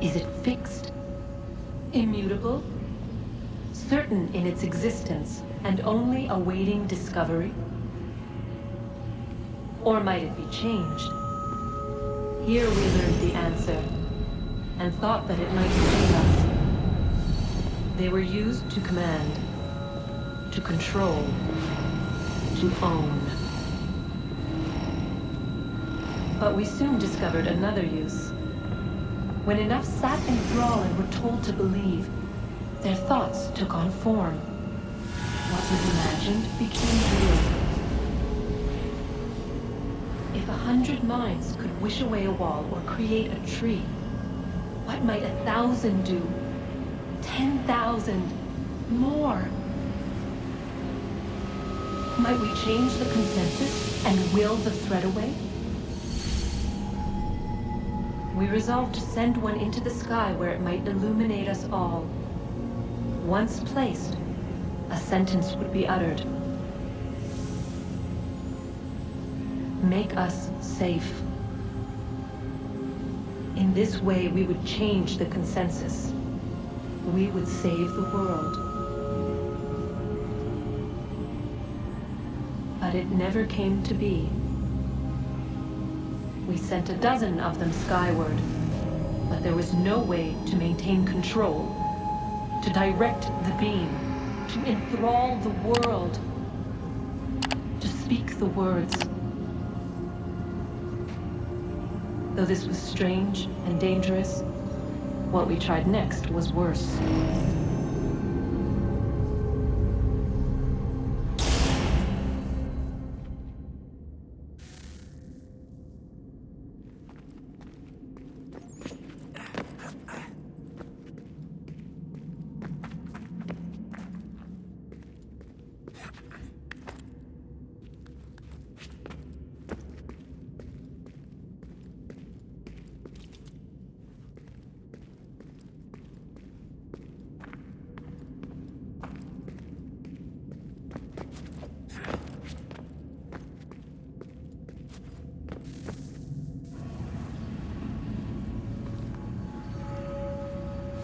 Is it fixed? Immutable? Certain in its existence and only awaiting discovery? Or might it be changed? Here we learned the answer, and thought that it might save us. They were used to command, to control, to own. But we soon discovered another use. When enough sat in thrall and were told to believe, their thoughts took on form. What was imagined became real. If 100 minds could wish away a wall or create a tree, what might 1,000 do? 10,000? More? Might we change the consensus and will the thread away? We resolved to send one into the sky where it might illuminate us all. Once placed, a sentence would be uttered. Make us safe. In this way, we would change the consensus. We would save the world. But it never came to be. We sent a dozen of them skyward, but there was no way to maintain control, to direct the beam, to enthrall the world, to speak the words. Though this was strange and dangerous, what we tried next was worse.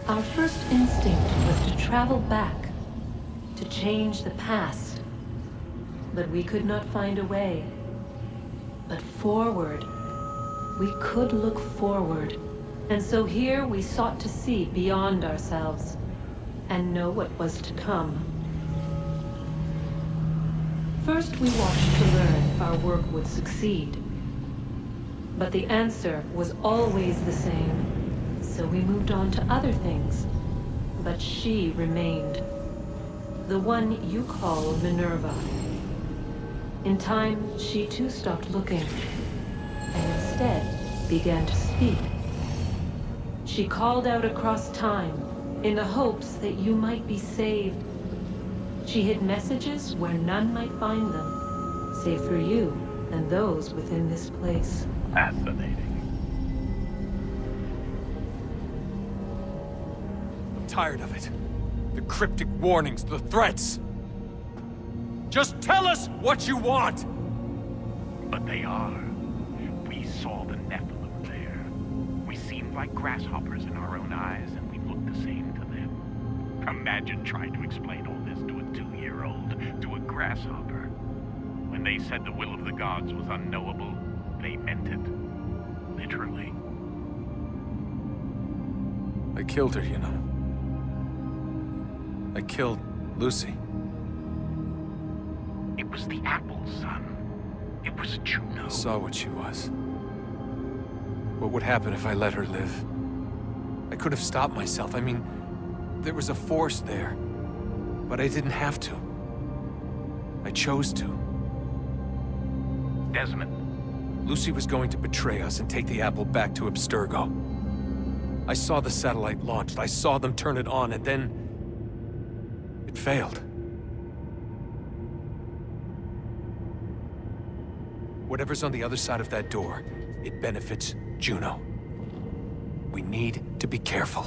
Our first instinct was to travel back, to change the past. But we could not find a way. But forward, we could look forward. And so here we sought to see beyond ourselves, and know what was to come. First we watched to learn if our work would succeed. But the answer was always the same. So we moved on to other things, but she remained. The one you call Minerva. In time, she too stopped looking, and instead began to speak. She called out across time, in the hopes that you might be saved. She hid messages where none might find them, save for you and those within this place. Fascinating. Tired of it. The cryptic warnings, the threats. Just tell us what you want! But they are. We saw the Nephilim there. We seemed like grasshoppers in our own eyes, and we looked the same to them. Imagine trying to explain all this to a 2-year-old, to a grasshopper. When they said the will of the gods was unknowable, they meant it. Literally. I killed her, you know. I killed Lucy. It was the apple, son. It was Juno. I saw what she was. What would happen if I let her live? I could have stopped myself. I mean, there was a force there. But I didn't have to. I chose to. Desmond. Lucy was going to betray us and take the apple back to Abstergo. I saw the satellite launched. I saw them turn it on, and then it failed. Whatever's on the other side of that door, it benefits Juno. We need to be careful.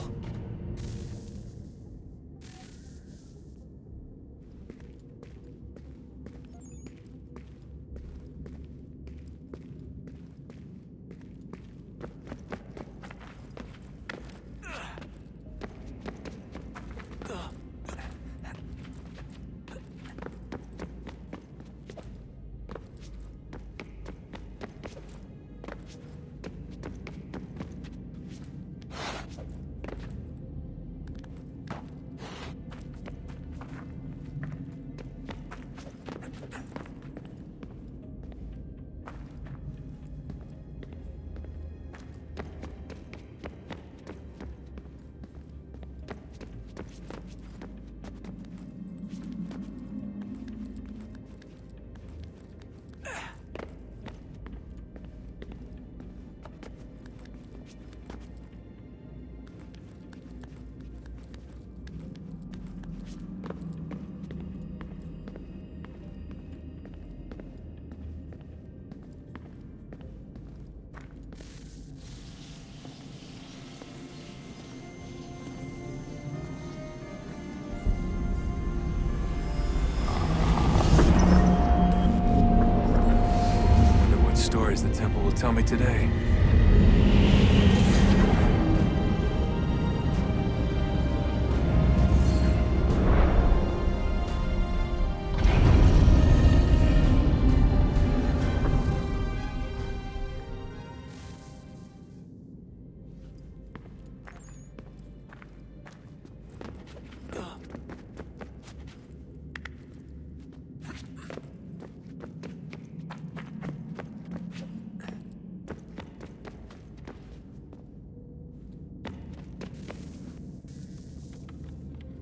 tell me today.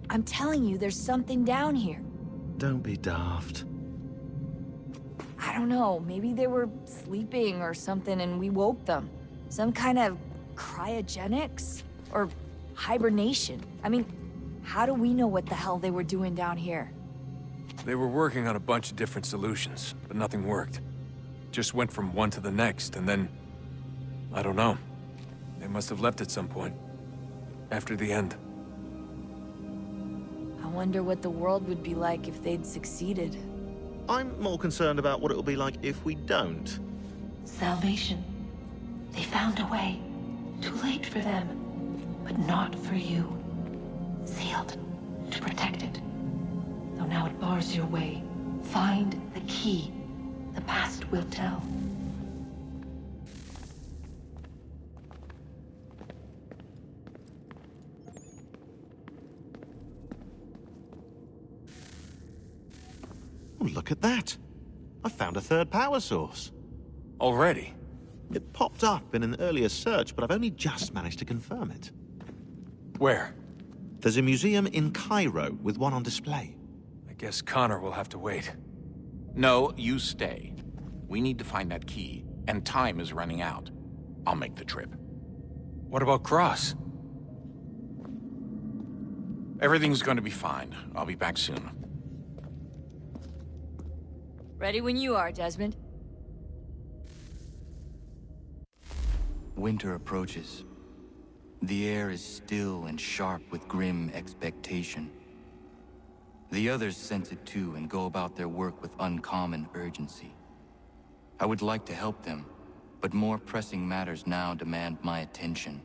I'm telling you, there's something down here. Don't be daft. I don't know, maybe they were sleeping or something and we woke them. Some kind of cryogenics? Or hibernation? I mean, how do we know what the hell they were doing down here? They were working on a bunch of different solutions, but nothing worked. Just went from one to the next, and then... I don't know. They must have left at some point. After the end. I wonder what the world would be like if they'd succeeded. I'm more concerned about what it'll be like if we don't. Salvation. They found a way. Too late for them, but not for you. Sealed to protect it. Though now it bars your way. Find the key. The past will tell. Oh, look at that. I found a third power source. Already? It popped up in an earlier search, but I've only just managed to confirm it. Where? There's a museum in Cairo with one on display. I guess Connor will have to wait. No, you stay. We need to find that key, and time is running out. I'll make the trip. What about Cross? Everything's going to be fine. I'll be back soon. Ready when you are, Desmond. Winter approaches. The air is still and sharp with grim expectation. The others sense it too and go about their work with uncommon urgency. I would like to help them, but more pressing matters now demand my attention.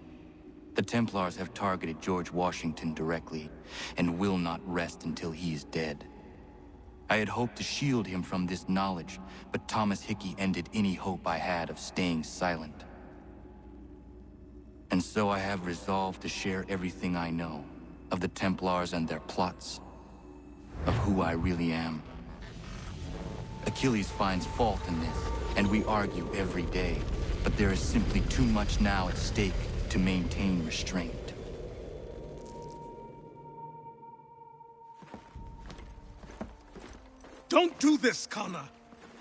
The Templars have targeted George Washington directly, and will not rest until he is dead. I had hoped to shield him from this knowledge, but Thomas Hickey ended any hope I had of staying silent. And so I have resolved to share everything I know of the Templars and their plots, of who I really am. Achilles finds fault in this, and we argue every day, but there is simply too much now at stake to maintain restraint. Don't do this, Connor!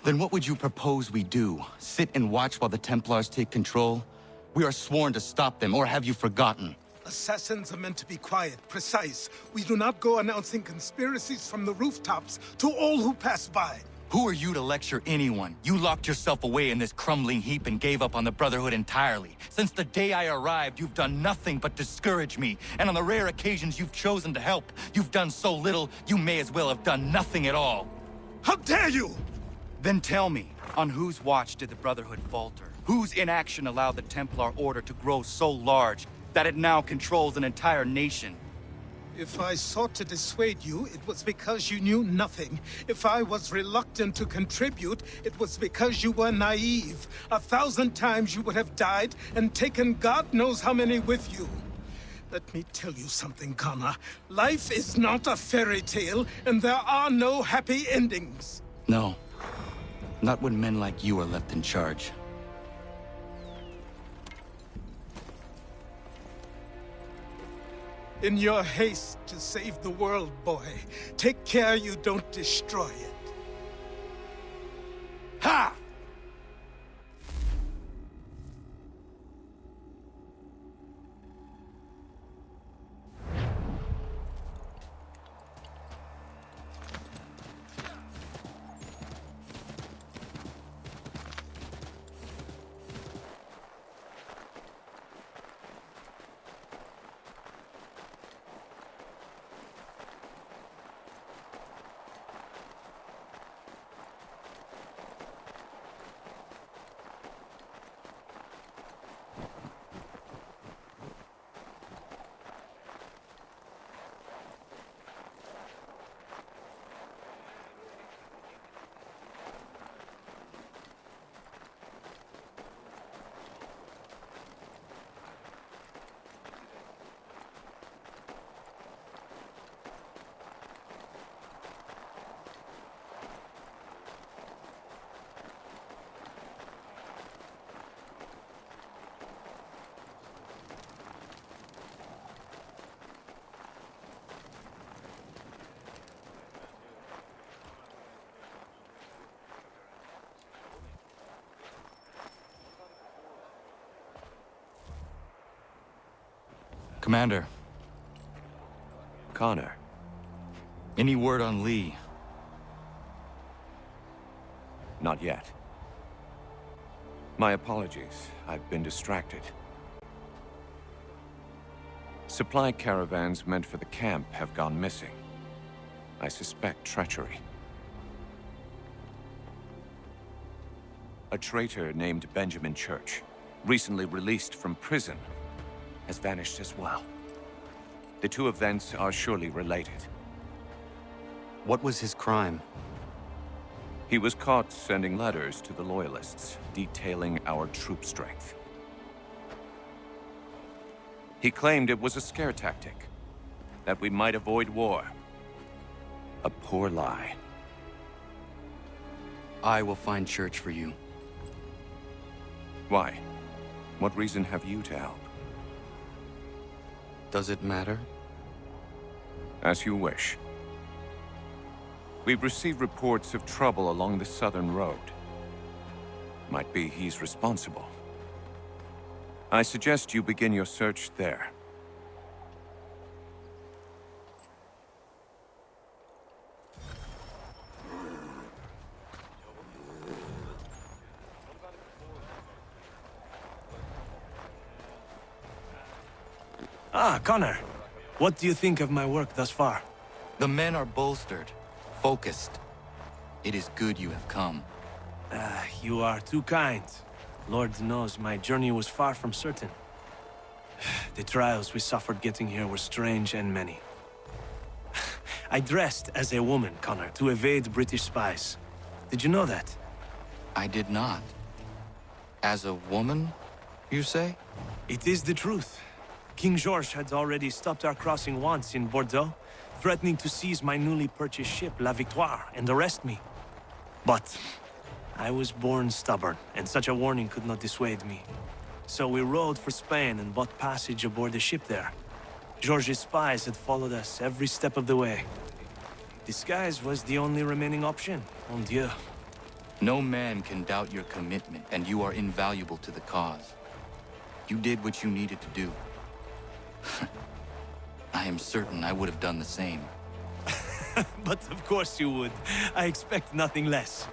Then what would you propose we do? Sit and watch while the Templars take control? We are sworn to stop them, or have you forgotten? Assassins are meant to be quiet, precise. We do not go announcing conspiracies from the rooftops to all who pass by. Who are you to lecture anyone? You locked yourself away in this crumbling heap and gave up on the Brotherhood entirely. Since the day I arrived, you've done nothing but discourage me. And on the rare occasions you've chosen to help, you've done so little, you may as well have done nothing at all. How dare you! Then tell me, on whose watch did the Brotherhood falter? Whose inaction allowed the Templar Order to grow so large that it now controls an entire nation? If I sought to dissuade you, it was because you knew nothing. If I was reluctant to contribute, it was because you were naive. 1,000 times you would have died and taken God knows how many with you. Let me tell you something, Connor. Life is not a fairy tale, and there are no happy endings. No. Not when men like you are left in charge. In your haste to save the world, boy, take care you don't destroy it. Ha! Commander, Connor. any word on Lee? Not yet. My apologies. I've been distracted. Supply caravans meant for the camp have gone missing. I suspect treachery. A traitor named Benjamin Church, recently released from prison, has vanished as well. The two events are surely related. What was his crime? He was caught sending letters to the Loyalists, detailing our troop strength. He claimed it was a scare tactic, that we might avoid war. A poor lie. I will find Church for you. Why? What reason have you to help? Does it matter? As you wish. We've received reports of trouble along the southern road. Might be he's responsible. I suggest you begin your search there. Ah, Connor. What do you think of my work thus far? The men are bolstered, focused. It is good you have come. You are too kind. Lord knows my journey was far from certain. The trials we suffered getting here were strange and many. I dressed as a woman, Connor, to evade British spies. Did you know that? I did not. As a woman, you say? It is the truth. King George had already stopped our crossing once in Bordeaux, threatening to seize my newly purchased ship, La Victoire, and arrest me. But I was born stubborn, and such a warning could not dissuade me. So we rode for Spain and bought passage aboard the ship there. George's spies had followed us every step of the way. Disguise was the only remaining option, mon Dieu. No man can doubt your commitment, and you are invaluable to the cause. You did what you needed to do. I am certain I would have done the same. But of course you would. I expect nothing less.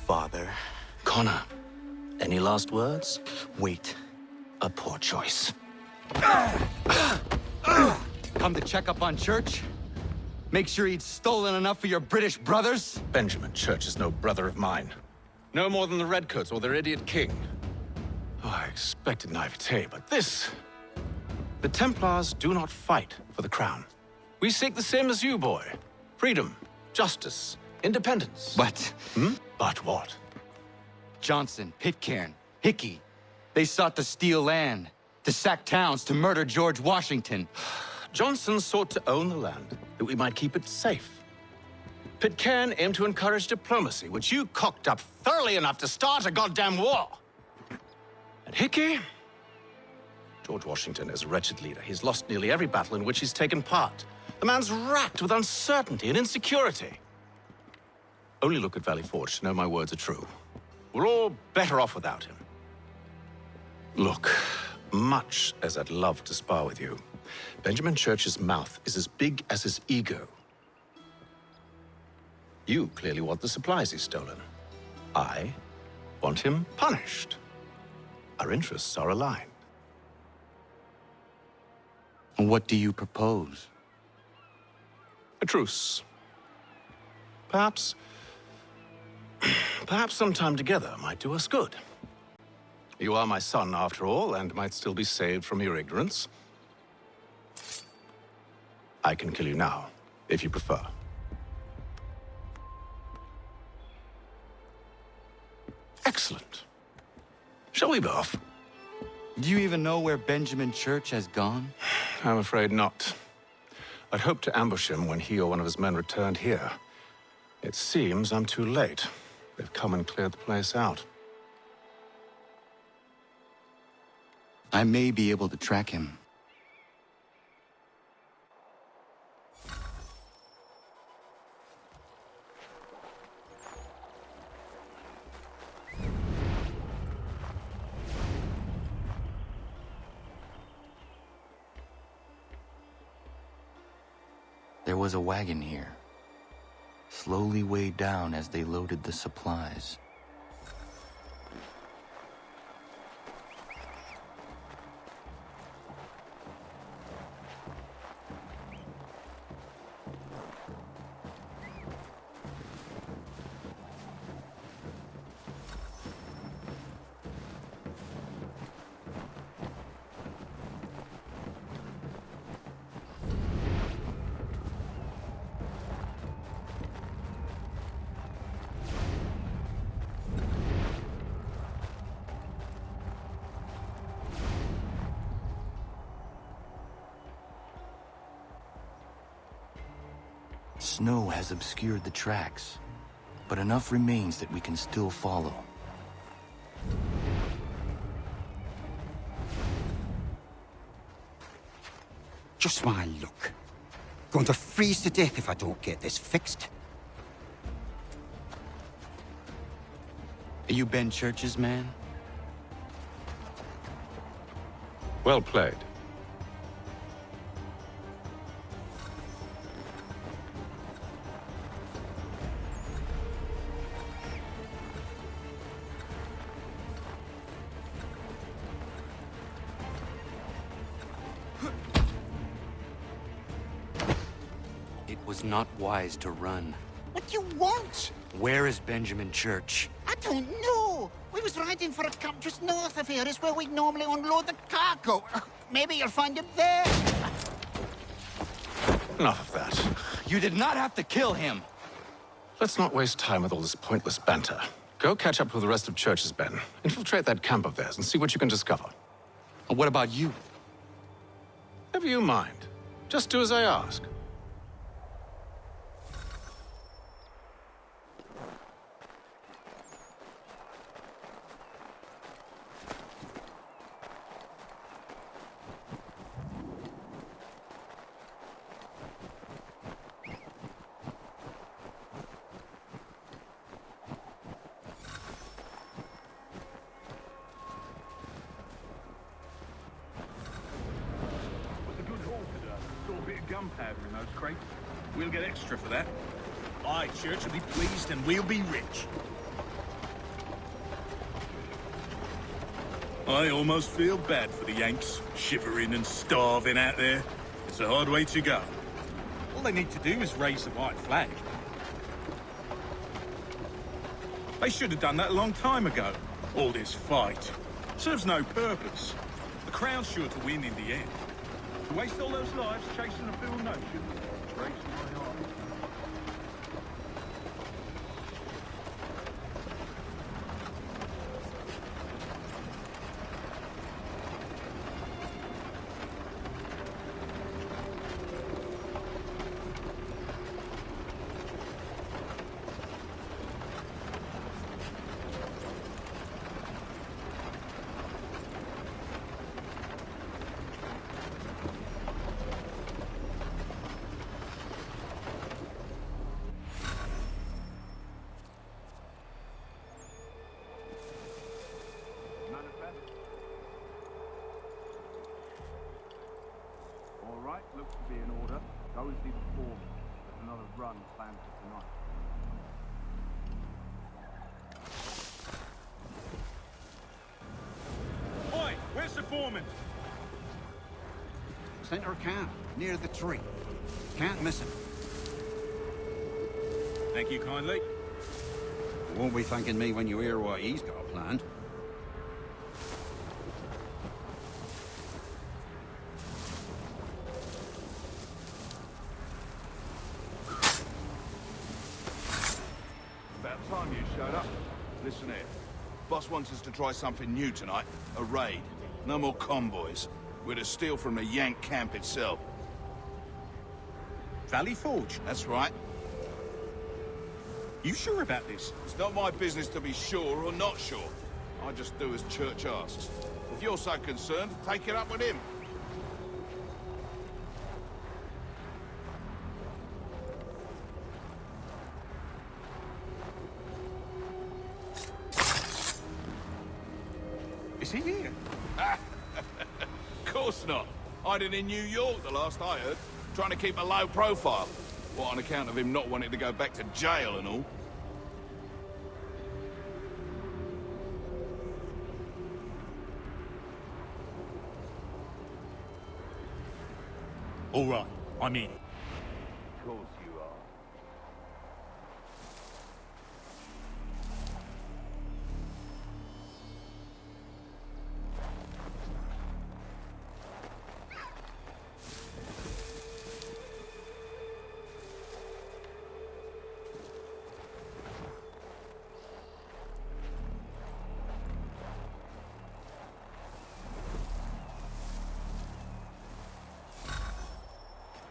Father. Connor. Any last words? Wait. A poor choice. Come to check up on Church? Make sure he'd stolen enough for your British brothers? Benjamin Church is no brother of mine. No more than the Redcoats or their idiot king. Oh, I expected naivete, but this... The Templars do not fight for the crown. We seek the same as you, boy. Freedom, justice, independence. But But what? Johnson, Pitcairn, Hickey, they sought to steal land, to sack towns, to murder George Washington. Johnson sought to own the land, that we might keep it safe. Pitcairn aimed to encourage diplomacy, which you cocked up thoroughly enough to start a goddamn war. And Hickey? George Washington is a wretched leader. He's lost nearly every battle in which he's taken part. The man's racked with uncertainty and insecurity. Only look at Valley Forge to know my words are true. We're all better off without him. Look, much as I'd love to spar with you, Benjamin Church's mouth is as big as his ego. You clearly want the supplies he's stolen. I want him punished. Our interests are aligned. What do you propose? A truce. Perhaps some time together might do us good. You are my son, after all, and might still be saved from your ignorance. I can kill you now, if you prefer. Excellent. Shall we be off? Do you even know where Benjamin Church has gone? I'm afraid not. I'd hoped to ambush him when he or one of his men returned here. It seems I'm too late. They've come and cleared the place out. I may be able to track him. There was a wagon here, slowly weighed down as they loaded the supplies. Snow has obscured the tracks, but enough remains that we can still follow. Just my luck. Going to freeze to death if I don't get this fixed. Are you Ben Church's man? Well played. It was not wise to run. What do you want? Where is Benjamin Church? I don't know. We was riding for a camp just north of here. It's where we normally unload the cargo. Maybe you'll find him there. Enough of that. You did not have to kill him! Let's not waste time with all this pointless banter. Go catch up with the rest of Church's men. Infiltrate that camp of theirs and see what you can discover. And what about you? Never you mind. Just do as I ask. Gunpowder in those crates. We'll get extra for that. Aye, Church will be pleased and we'll be rich. I almost feel bad for the Yanks, shivering and starving out there. It's a hard way to go. All they need to do is raise the white flag. They should have done that a long time ago. All this fight serves no purpose. The Crown's sure to win in the end. To waste all those lives chasing a fool notion breaks my heart. was the foreman. Another run planned for tonight. Oi, where's the foreman? Center of camp, near the tree. Can't miss him. Thank you kindly. You won't be thanking me when you hear what he's got planned. About time you showed up. Listen here. Boss wants us to try something new tonight. A raid. No more convoys. We're to steal from the Yank camp itself. Valley Forge? That's right. You sure about this? It's not my business to be sure or not sure. I just do as Church asks. If you're so concerned, take it up with him. Is he here? Of course not. Hiding in New York, the last I heard. Trying to keep a low profile. What, on account of him not wanting to go back to jail and all? All right, I'm in. Of course you are.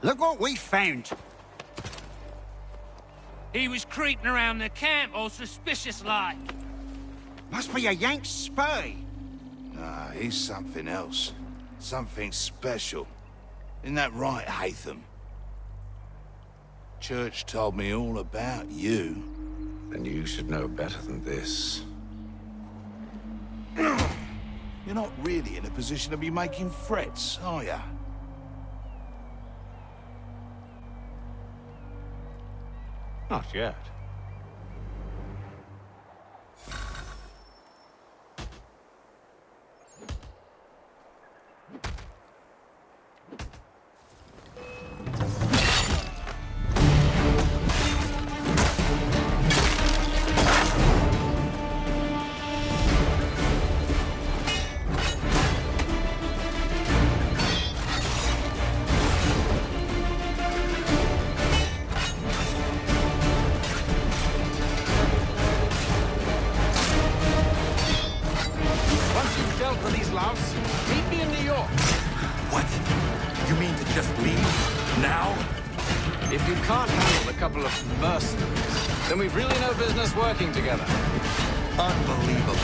Look what we found! He was creeping around the camp all suspicious-like. Must be a Yank spy. Nah, he's something else. Something special. Isn't that right, Haytham? Church told me all about you. Then you should know better than this. You're not really in a position to be making threats, are ya? Not yet. Meet me in New York. What? You mean to just leave? Now? If you can't handle a couple of mercenaries, then we've really no business working together. Unbelievable.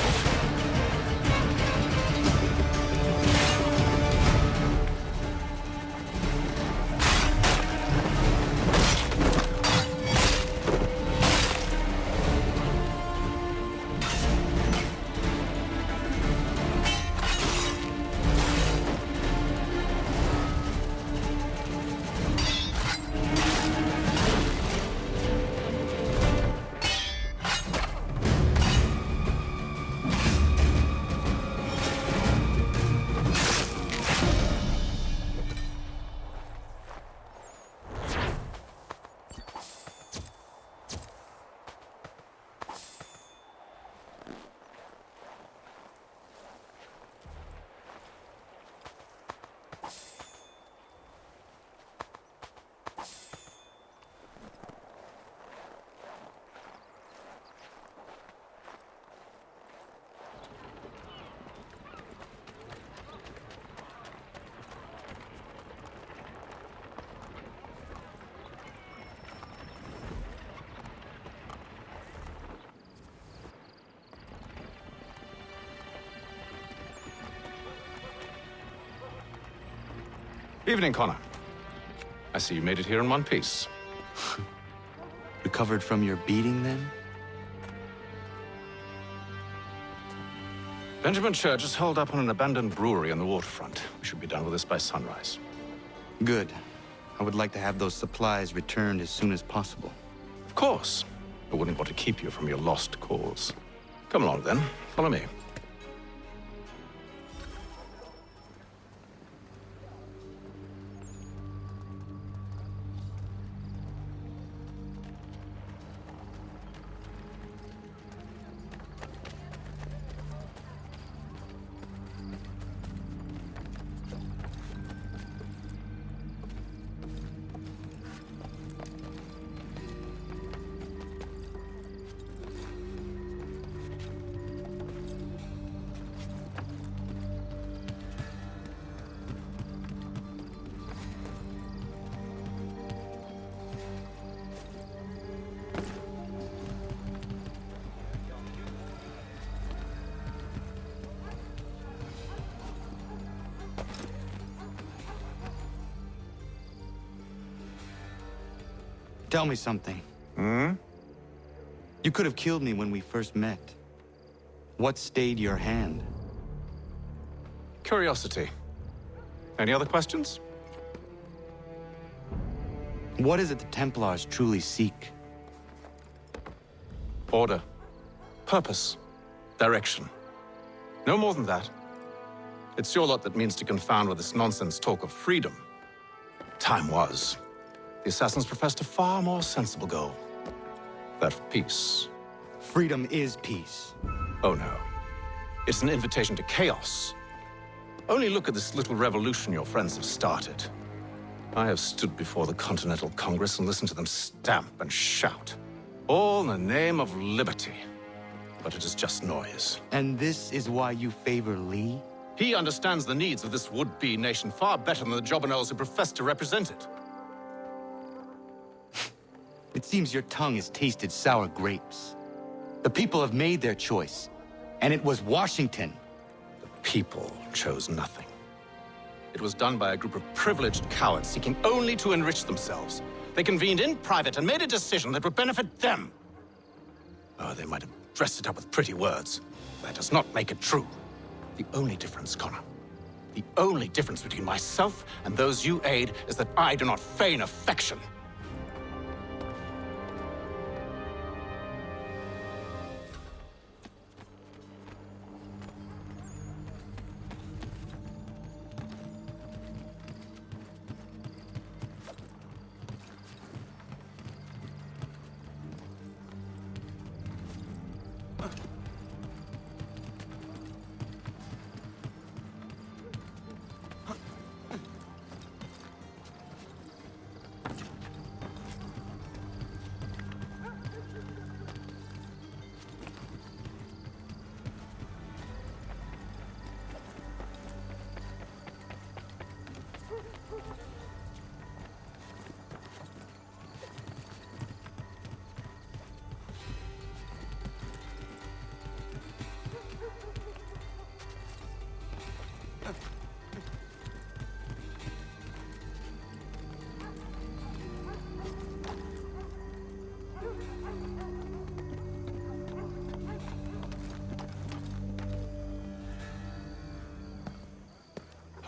Evening, Connor. I see you made it here in one piece. Recovered from your beating, then? Benjamin Church is holed up on an abandoned brewery on the waterfront. We should be done with this by sunrise. Good. I would like to have those supplies returned as soon as possible. Of course. I wouldn't want to keep you from your lost cause. Come along, then. Follow me. Tell me something. Hmm? You could have killed me when we first met. What stayed your hand? Curiosity. Any other questions? What is it the Templars truly seek? Order. Purpose. Direction. No more than that. It's your lot that means to confound with this nonsense talk of freedom. Time was. The assassins professed a far more sensible goal. That of peace. Freedom is peace. Oh no. It's an invitation to chaos. Only look at this little revolution your friends have started. I have stood before the Continental Congress and listened to them stamp and shout. All in the name of liberty. But it is just noise. And this is why you favor Lee? He understands the needs of this would-be nation far better than the jobberknolls who profess to represent it. It seems your tongue has tasted sour grapes. The people have made their choice, and it was Washington. The people chose nothing. It was done by a group of privileged cowards seeking only to enrich themselves. They convened in private and made a decision that would benefit them. Oh, they might have dressed it up with pretty words. That does not make it true. The only difference, Connor, the only difference between myself and those you aid is that I do not feign affection.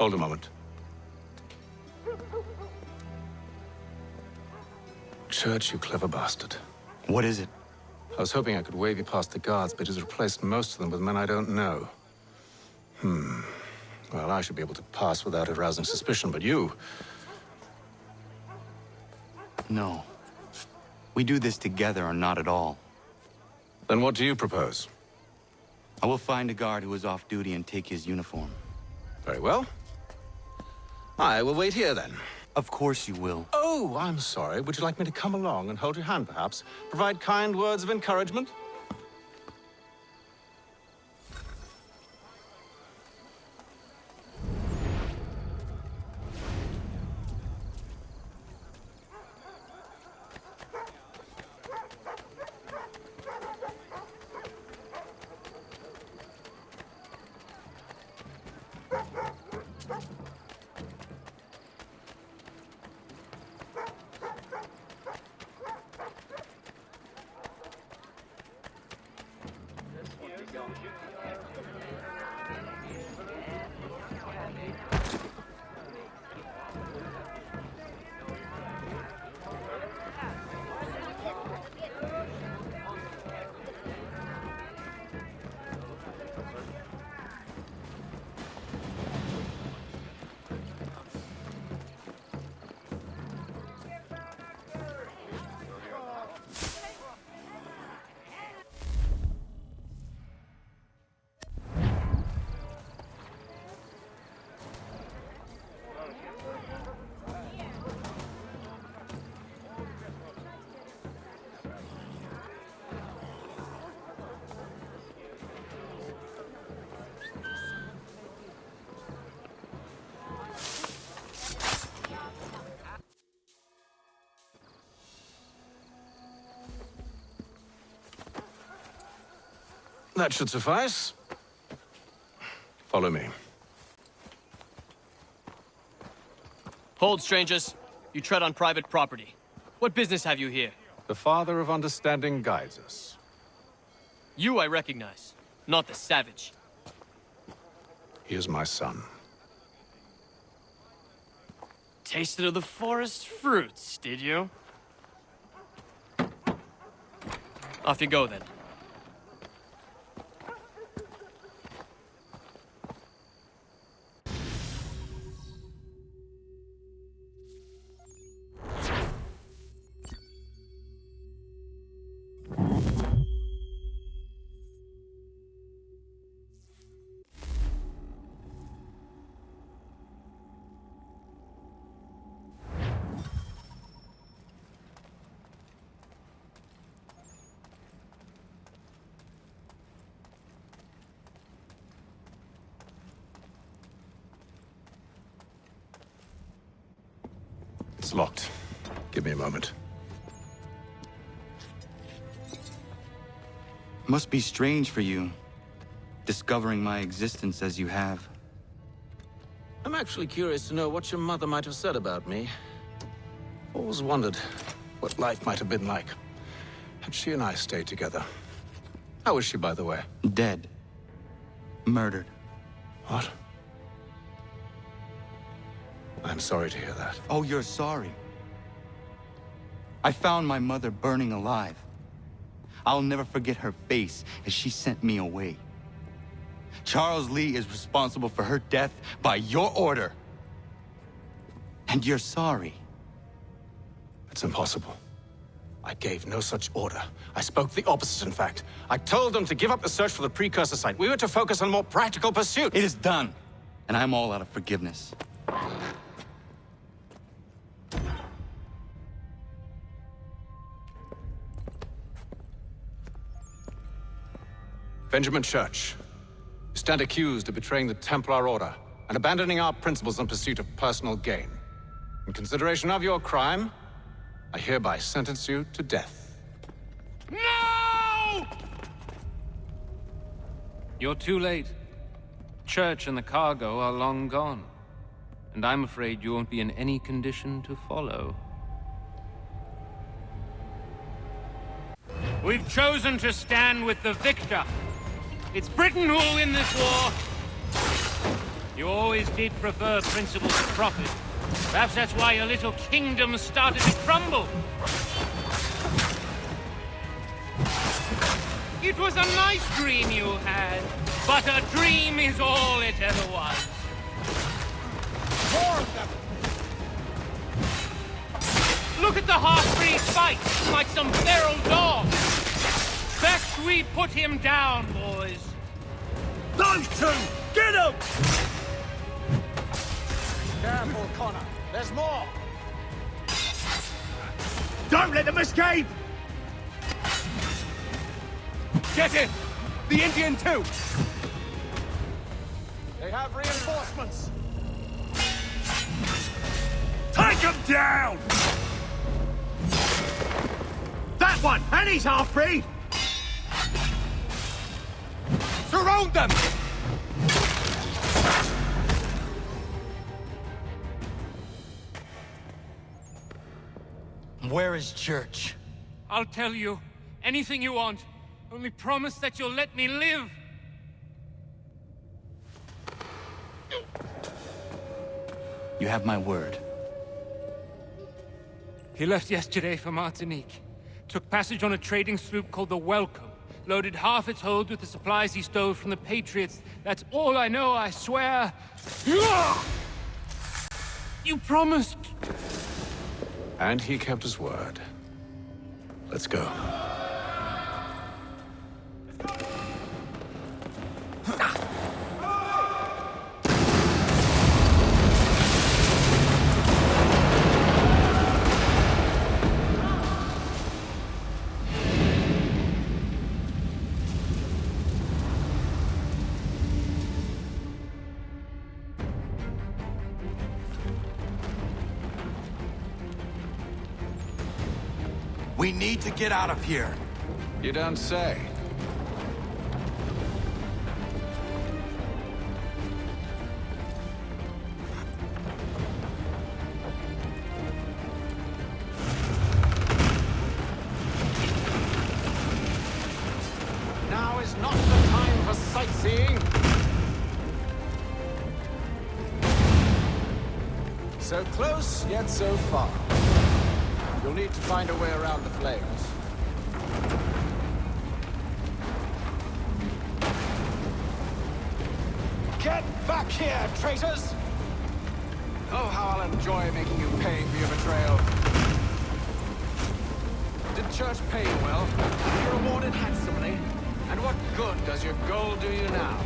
Hold a moment. Church, you clever bastard. What is it? I was hoping I could wave you past the guards, but he's replaced most of them with men I don't know. Well, I should be able to pass without arousing suspicion, but you... No. We do this together or not at all. Then what do you propose? I will find a guard who is off duty and take his uniform. Very well. I will wait here, then. Of course you will. Oh, I'm sorry. Would you like me to come along and hold your hand, perhaps? Provide kind words of encouragement? That should suffice. Follow me. Hold, strangers. You tread on private property. What business have you here? The Father of Understanding guides us. You I recognize, not the savage. He is my son. Tasted of the forest fruits, did you? Off you go, then. It's locked. Give me a moment. Must be strange for you, discovering my existence as you have. I'm actually curious to know what your mother might have said about me. Always wondered what life might have been like had she and I stayed together. How is she, by the way? Dead. Murdered. What? I'm sorry to hear that. Oh, you're sorry. I found my mother burning alive. I'll never forget her face as she sent me away. Charles Lee is responsible for her death by your order. And you're sorry. It's impossible. I gave no such order. I spoke the opposite, in fact. I told them to give up the search for the precursor site. We were to focus on more practical pursuit. It is done, and I'm all out of forgiveness. Benjamin Church, you stand accused of betraying the Templar Order and abandoning our principles in pursuit of personal gain. In consideration of your crime, I hereby sentence you to death. No! You're too late. Church and the cargo are long gone. And I'm afraid you won't be in any condition to follow. We've chosen to stand with the victor. It's Britain who will win this war. You always did prefer principles to profit. Perhaps that's why your little kingdom started to crumble. It was a nice dream you had, but a dream is all it ever was. More of them! Look at the half-breed fight, like some feral dog. Best we put him down, boys. Those two! Get him! Careful, Connor. There's more. Don't let them escape! Get him! The Indian too! They have reinforcements. Take him down! That one! And he's half-breed! Surround them! Where is Church? I'll tell you. Anything you want. Only promise that you'll let me live. You have my word. He left yesterday for Martinique. Took passage on a trading sloop called the Welcome. Loaded half its hold with the supplies he stole from the Patriots. That's all I know, I swear. You promised. And he kept his word. Let's go. We need to get out of here. You don't say. is not the time for sightseeing. So close, yet so far. You'll need to find a way around the flames. Get back here, traitors! Oh, how I'll enjoy making you pay for your betrayal. Did Church pay you well? You were rewarded handsomely. And what good does your gold do you now?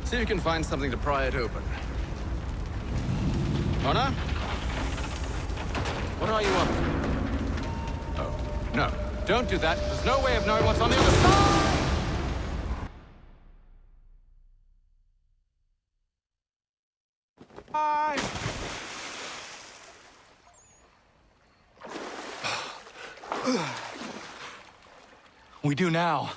See if you can find something to pry it open. Honor? What are you up to? Oh, no. Don't do that. There's no way of knowing what's on the other side! Bye! We do now.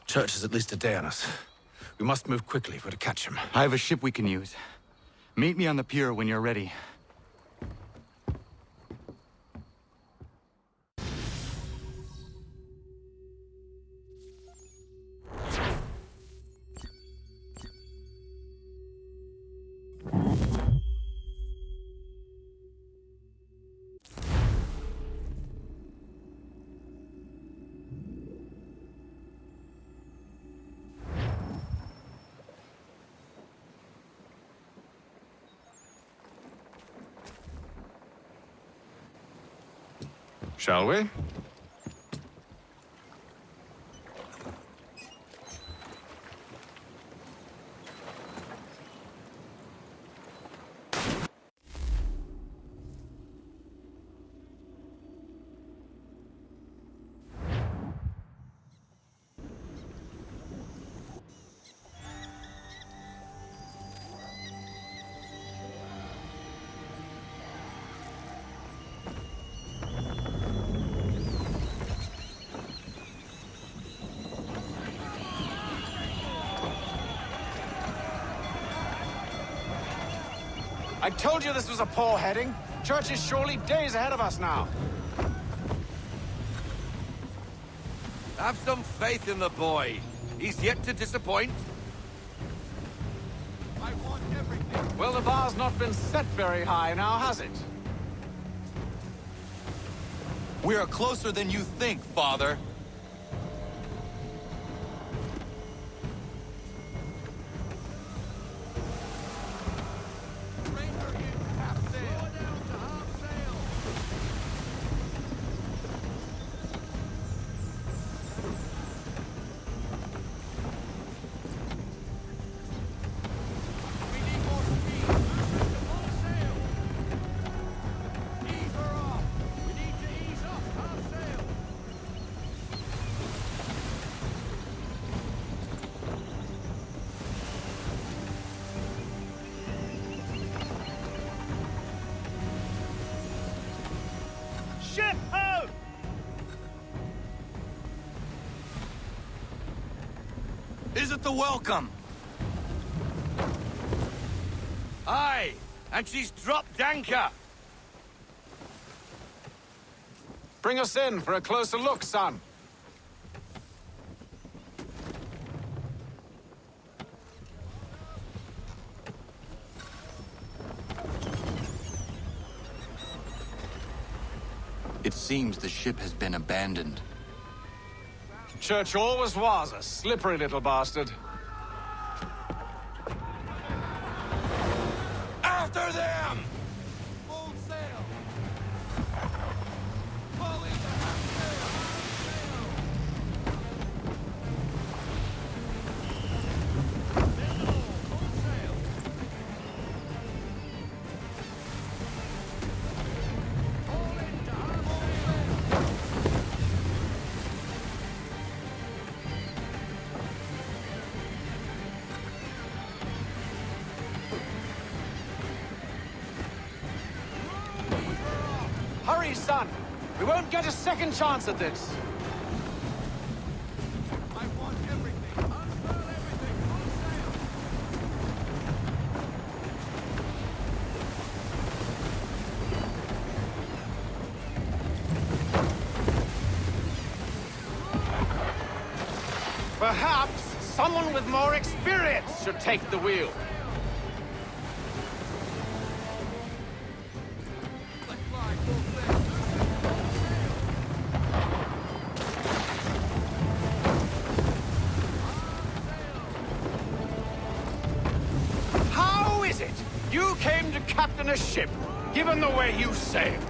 Church is at least a day on us. We must move quickly if we're to catch him. I have a ship we can use. Meet me on the pier when you're ready. Shall we? I told you this was a poor heading. Church is surely days ahead of us now. Have some faith in the boy. He's yet to disappoint. I want everything. Well, the bar's not been set very high now, has it? We are closer than you think, Father. Ship ho! Is it the welcome? Aye, and she's dropped anchor. Bring us in for a closer look, son. It seems the ship has been abandoned. Church always was a slippery little bastard. After them! Full sail! Pull in the half sail! Full sail! Pull into half sail! Hurry, son! We won't get a second chance at this. I want everything! Unfurl everything! Full sail! Perhaps someone with more experience should take the wheel. Let's fly full sail! How is it you came to captain a ship, given the way you sailed?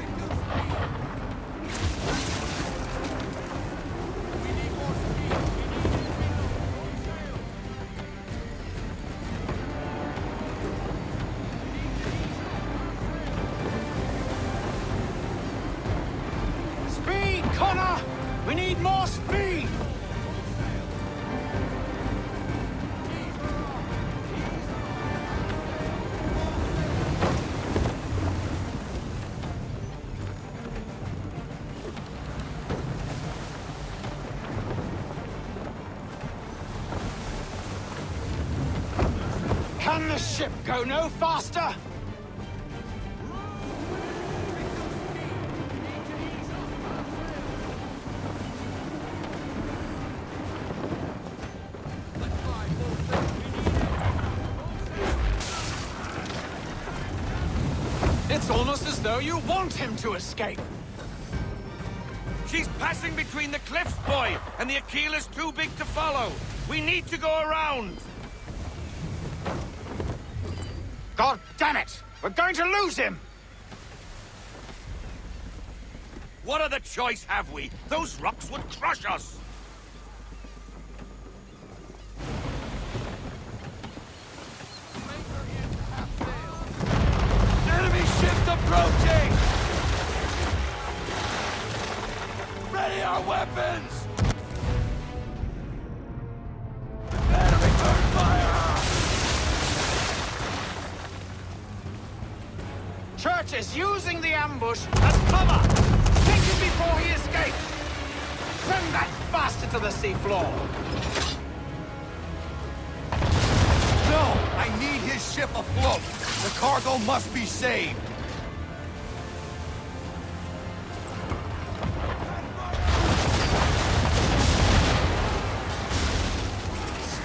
We need more speed! Full sail! Speed, Connor! We need more speed! Can the ship go no faster? Let's fly full sail! It's almost as though you want him to escape. She's passing between the cliffs, boy, and the Aquila's too big to follow. We need to go around. God damn it! We're going to lose him! What other choice have we? Those rocks would crush us. Enemy ships approaching! Ready our weapons! Prepare to return fire! Church is using the ambush as cover! Take him before he escapes! Send that bastard to the seafloor! No! I need his ship afloat! The cargo must be saved!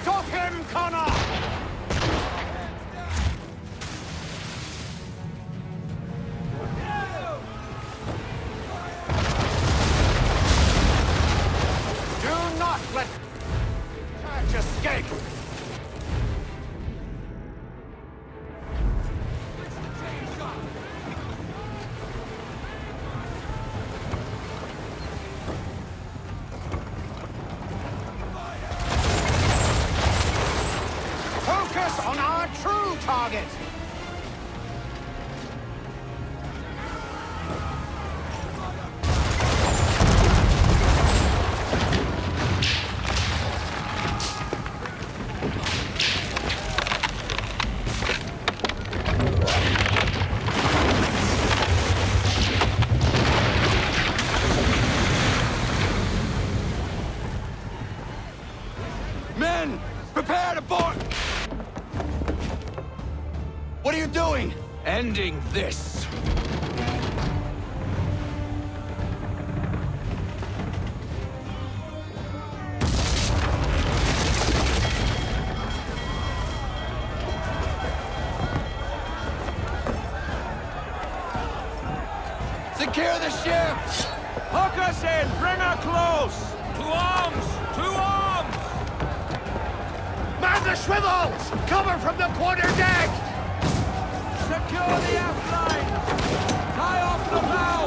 Stop him, Connor! Do not let Church escape! Focus on our true target! Men! Prepare to board! What are you doing? Ending this. Secure the ship! Hook us in! Bring her close! To arms! To arms! Man the swivels! Cover from the quarter deck! Secure the aft lines! Tie off the bow!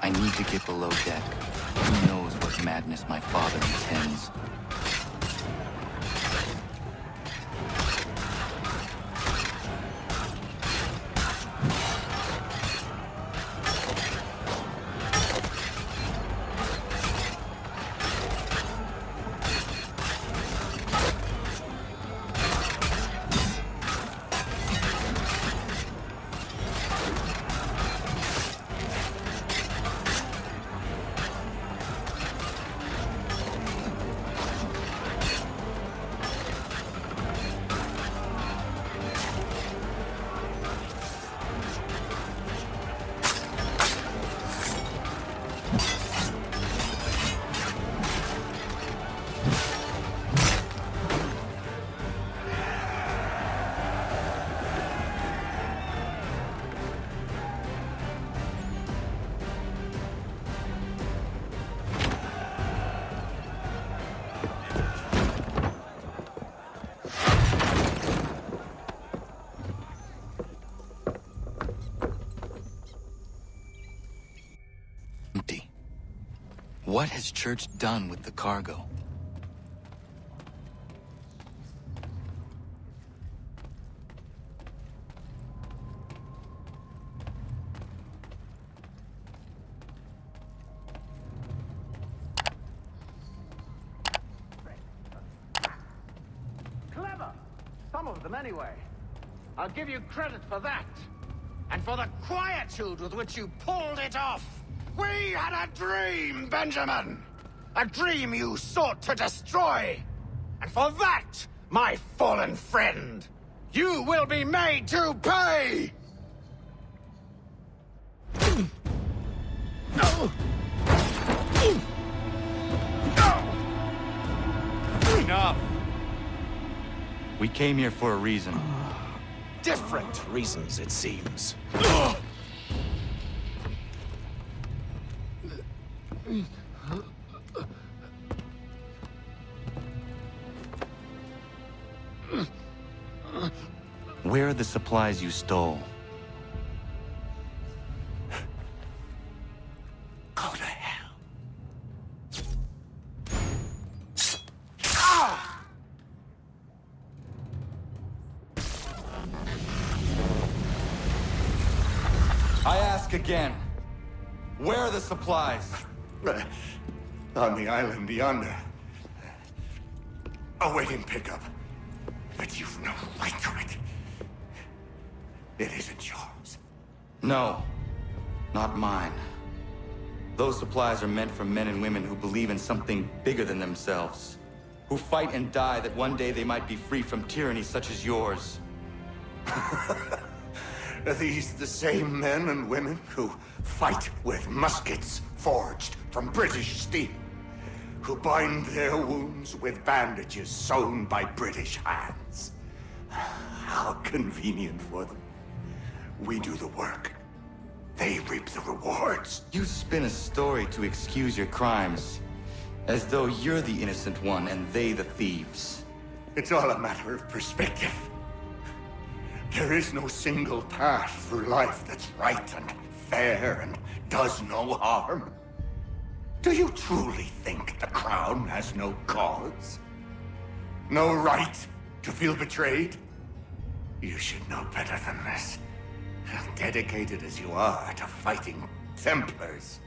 I need to get below deck. Who knows what madness my father intends? What has Church done with the cargo? Clever! Some of them, anyway. I'll give you credit for that. And for the quietude with which you pulled it off. We had a dream, Benjamin! A dream you sought to destroy! And for that, my fallen friend, you will be made to pay! Enough! We came here for a reason. Different reasons, it seems. Where are the supplies you stole? Go to hell. I ask again. Where are the supplies? On the island yonder. Awaiting pickup. But you've no right to it. It isn't yours. No, not mine. Those supplies are meant for men and women who believe in something bigger than themselves. Who fight and die that one day they might be free from tyranny such as yours. Are these the same men and women who fight with muskets forged from British steel? Who bind their wounds with bandages sewn by British hands? How convenient for them. We do the work. They reap the rewards. You spin a story to excuse your crimes, as though you're the innocent one and they the thieves. It's all a matter of perspective. There is no single path through life that's right and fair and does no harm. Do you truly think the Crown has no cause? No right to feel betrayed? You should know better than this. Dedicated as you are to fighting Templars,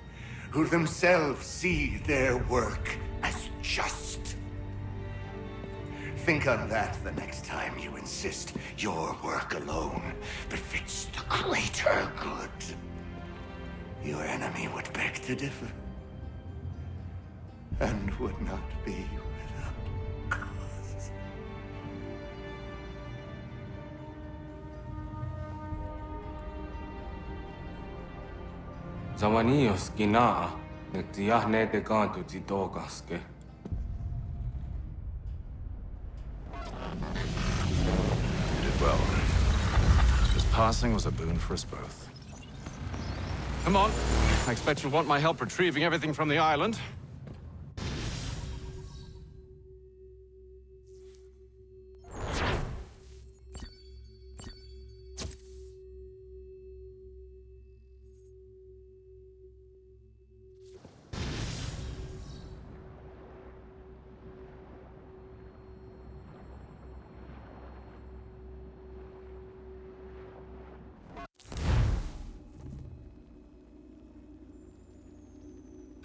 who themselves see their work as just. Think on that the next time you insist your work alone befits the greater good. Your enemy would beg to differ, and would not be without cause. Zawanios gina nektiahne de gantu titogaske. You did well. His passing was a boon for us both. Come on. I expect you'll want my help retrieving everything from the island.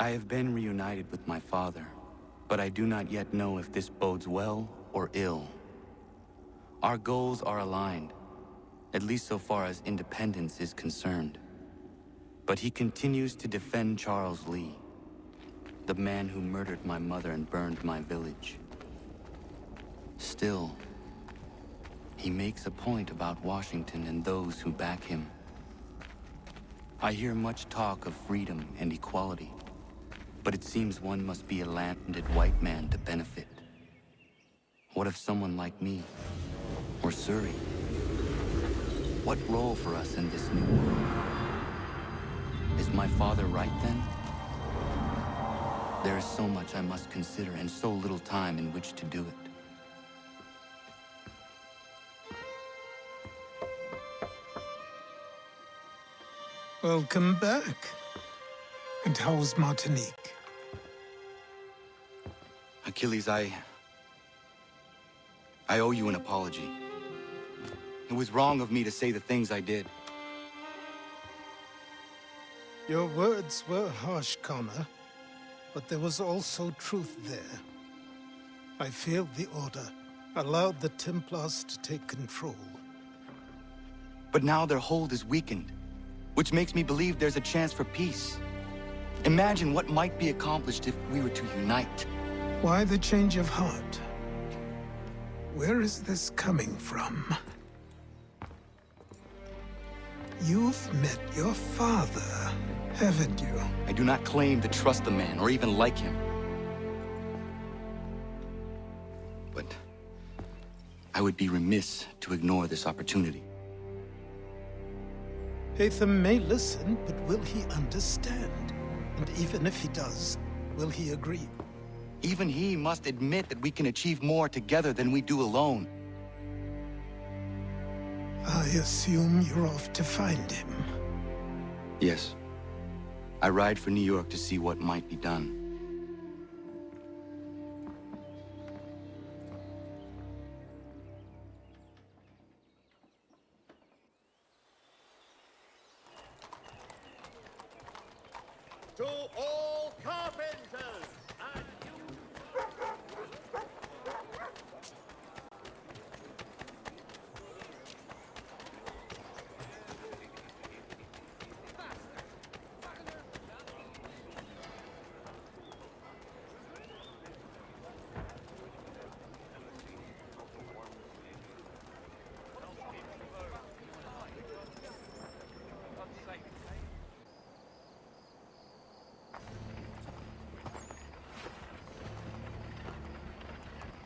I have been reunited with my father, but I do not yet know if this bodes well or ill. Our goals are aligned, at least so far as independence is concerned. But he continues to defend Charles Lee, the man who murdered my mother and burned my village. Still, he makes a point about Washington and those who back him. I hear much talk of freedom and equality, but it seems one must be a landed white man to benefit. What if someone like me, or Surrey? What role for us in this new world? Is my father right then? There is so much I must consider and so little time in which to do it. Welcome back. And how's Martinique? Achilles, I owe you an apology. It was wrong of me to say the things I did. Your words were harsh, Connor, but there was also truth there. I failed the Order, allowed the Templars to take control. But now their hold is weakened, which makes me believe there's a chance for peace. Imagine what might be accomplished if we were to unite. Why the change of heart? Where is this coming from? You've met your father, haven't you? I do not claim to trust the man or even like him. But I would be remiss to ignore this opportunity. Haytham may listen, but will he understand? And even if he does, will he agree? Even he must admit that we can achieve more together than we do alone. I assume you're off to find him. Yes. I ride for New York to see what might be done. To all carpenters and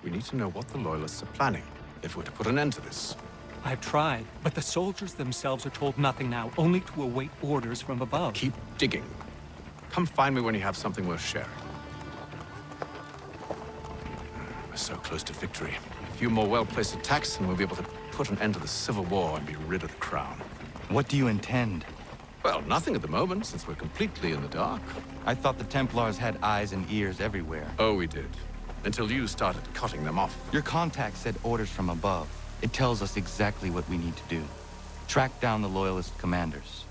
We need to know what the Loyalists are planning, if we're to put an end to this. I've tried, but the soldiers themselves are told nothing now, only to await orders from above. Keep digging. Come find me when you have something worth sharing. We're so close to victory. A few more well-placed attacks and we'll be able to put an end to the Civil War and be rid of the Crown. What do you intend? Well, nothing at the moment, since we're completely in the dark. I thought the Templars had eyes and ears everywhere. Oh, we did. Until you started cutting them off. Your contact said orders from above. It tells us exactly what we need to do. Track down the Loyalist commanders.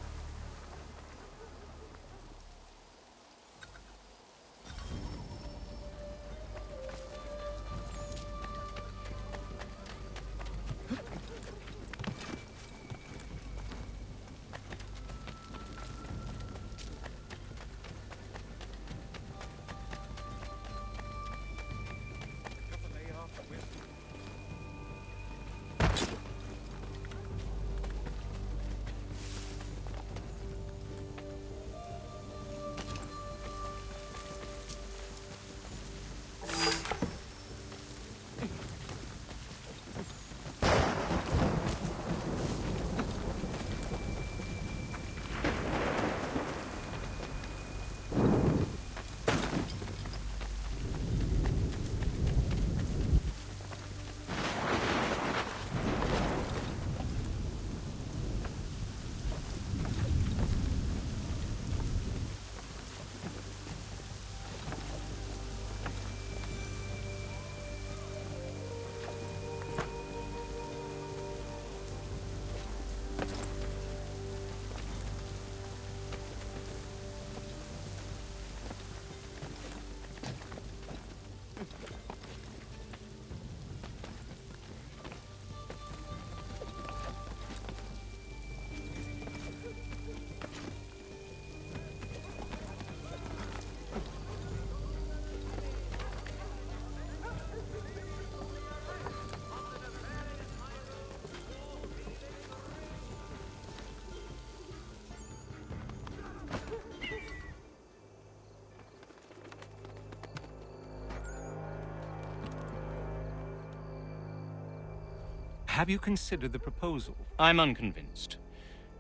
Have you considered the proposal? I'm unconvinced.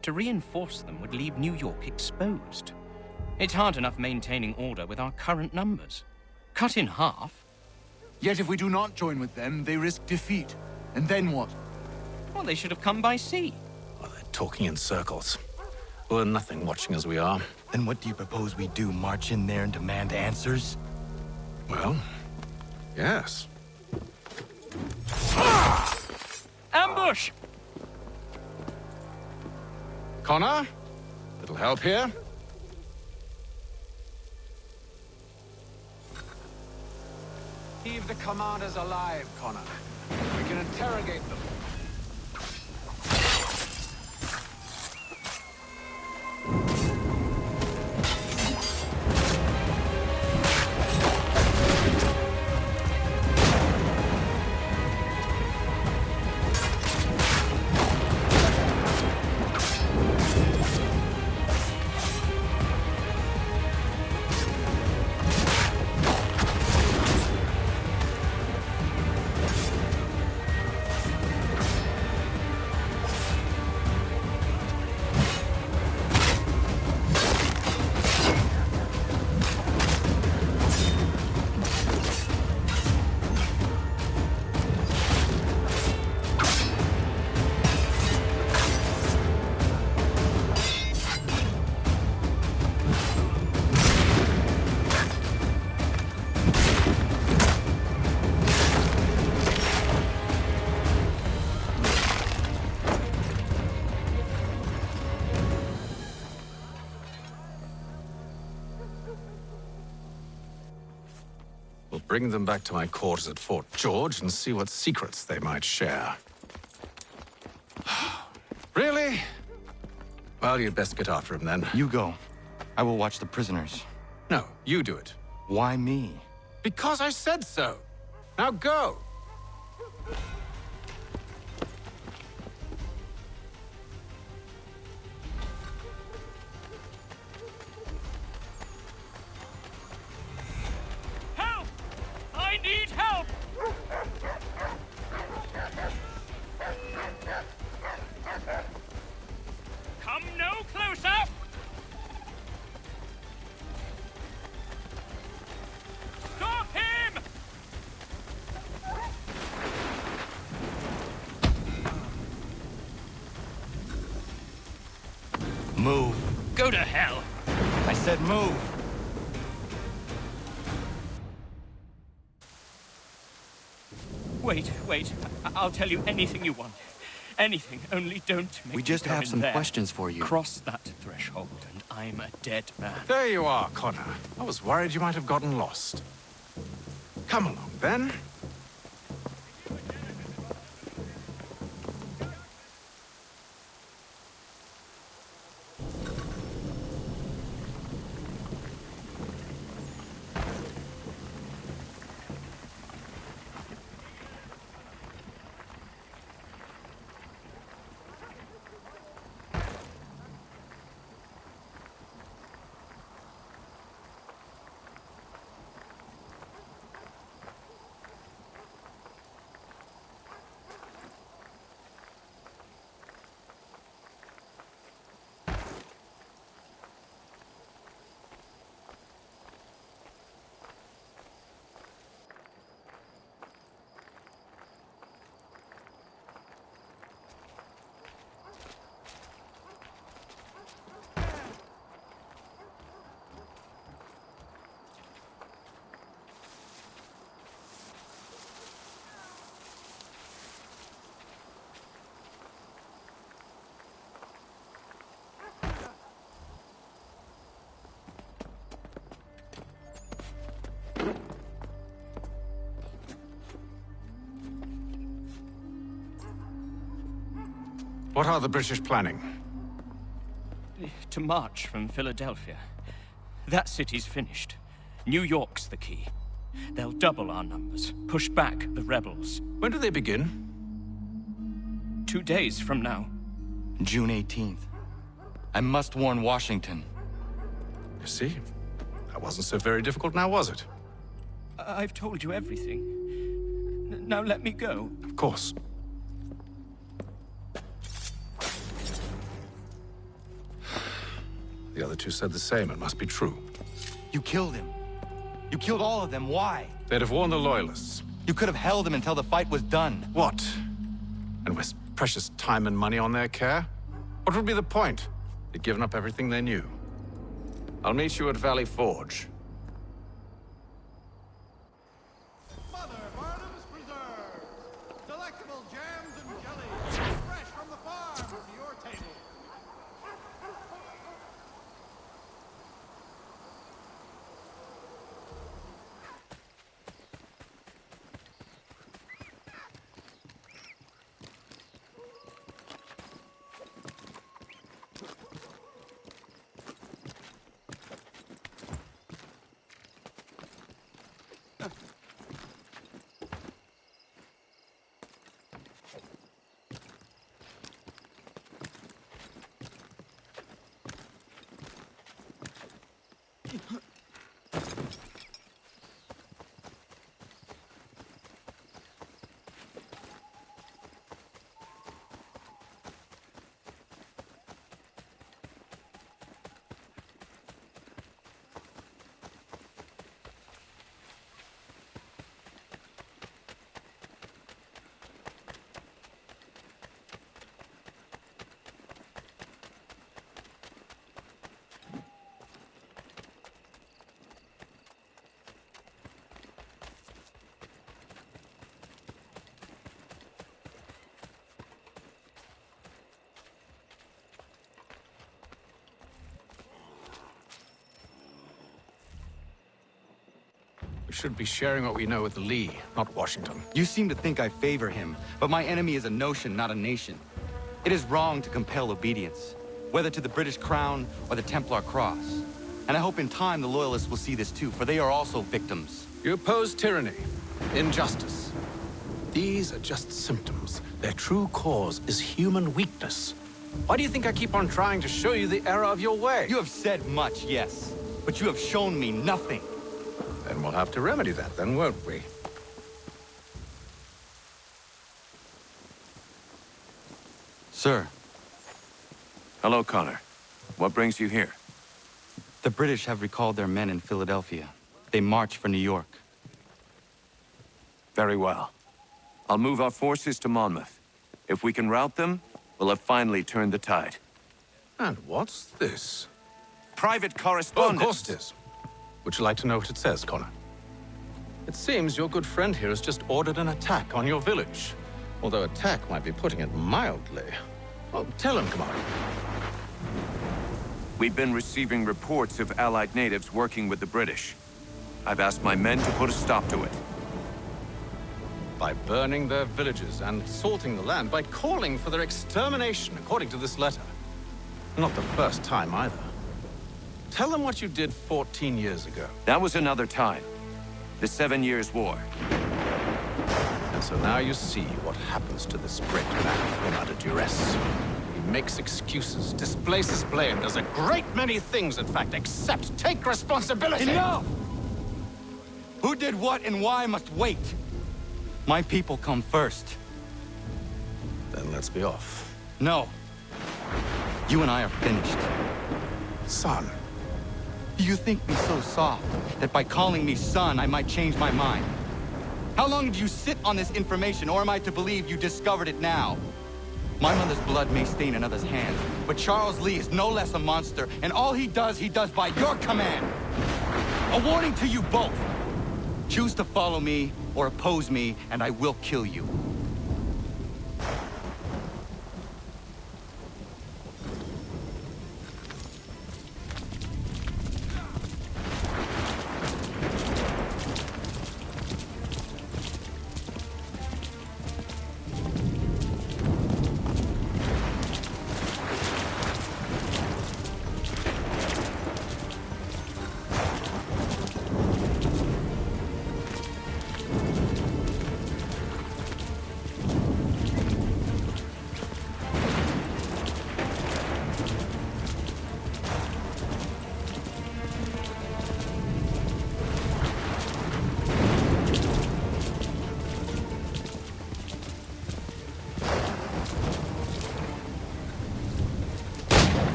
To reinforce them would leave New York exposed. It's hard enough maintaining order with our current numbers. Cut in half. Yet if we do not join with them, they risk defeat. And then what? Well, they should have come by sea. Well, they're talking in circles. Learn nothing watching as we are. Then what do you propose we do? March in there and demand answers? Well, yes. Ambush! Connor? Little help here? Leave the commanders alive, Connor. We can interrogate them. We'll bring them back to my quarters at Fort George and see what secrets they might share. Really? Well, you'd best get after him then. You go. I will watch the prisoners. No, you do it. Why me? Because I said so. Now go. Help! I need help! Come no closer! Stop him! Move. Go to hell! I said move. Wait. I'll tell you anything you want. Anything, only don't make We just me go have in some there. questions for you. Cross that threshold, and I'm a dead man. There you are, Connor. I was worried you might have gotten lost. Come along, then. What are the British planning? To march from Philadelphia. That city's finished. New York's the key. They'll double our numbers, push back the rebels. When do they begin? 2 days from now. June 18th. I must warn Washington. You see? That wasn't so very difficult now, was it? I've told you everything. Now let me go. Of course. The other two said the same. It must be true. You killed him. You killed all of them. Why? They'd have warned the Loyalists. You could have held him until the fight was done. What? And waste precious time and money on their care? What would be the point? They'd given up everything they knew. I'll meet you at Valley Forge. Delectable jams and jellies, fresh from the farm to your table. We should be sharing what we know with Lee, not Washington. You seem to think I favor him, but my enemy is a notion, not a nation. It is wrong to compel obedience, whether to the British crown or the Templar cross. And I hope in time the Loyalists will see this too, for they are also victims. You oppose tyranny, injustice. These are just symptoms. Their true cause is human weakness. Why do you think I keep on trying to show you the error of your way? You have said much, yes, but you have shown me nothing. Then we'll have to remedy that, then, won't we? Sir. Hello, Connor. What brings you here? The British have recalled their men in Philadelphia. They march for New York. Very well. I'll move our forces to Monmouth. If we can rout them, we'll have finally turned the tide. And what's this? Private Oh, correspondence. of course it is. Would you like to know what it says, Connor? It seems your good friend here has just ordered an attack on your village. Although attack might be putting it mildly. Well, tell him, come on. We've been receiving reports of Allied natives working with the British. I've asked my men to put a stop to it. By burning their villages and salting the land, by calling for their extermination, according to this letter. Not the first time, either. Tell them what you did 14 years ago. That was another time. The 7 Years' War. And so now you see what happens to this great man when under duress. He makes excuses, displaces blame, does a great many things, in fact, except take responsibility. Enough! Who did what and why must wait. My people come first. Then let's be off. No. You and I are finished. Son. Do you think me so soft that by calling me son, I might change my mind? How long did you sit on this information, or am I to believe you discovered it now? My mother's blood may stain another's hands, but Charles Lee is no less a monster, and all he does by your command. A warning to you both. Choose to follow me or oppose me, and I will kill you.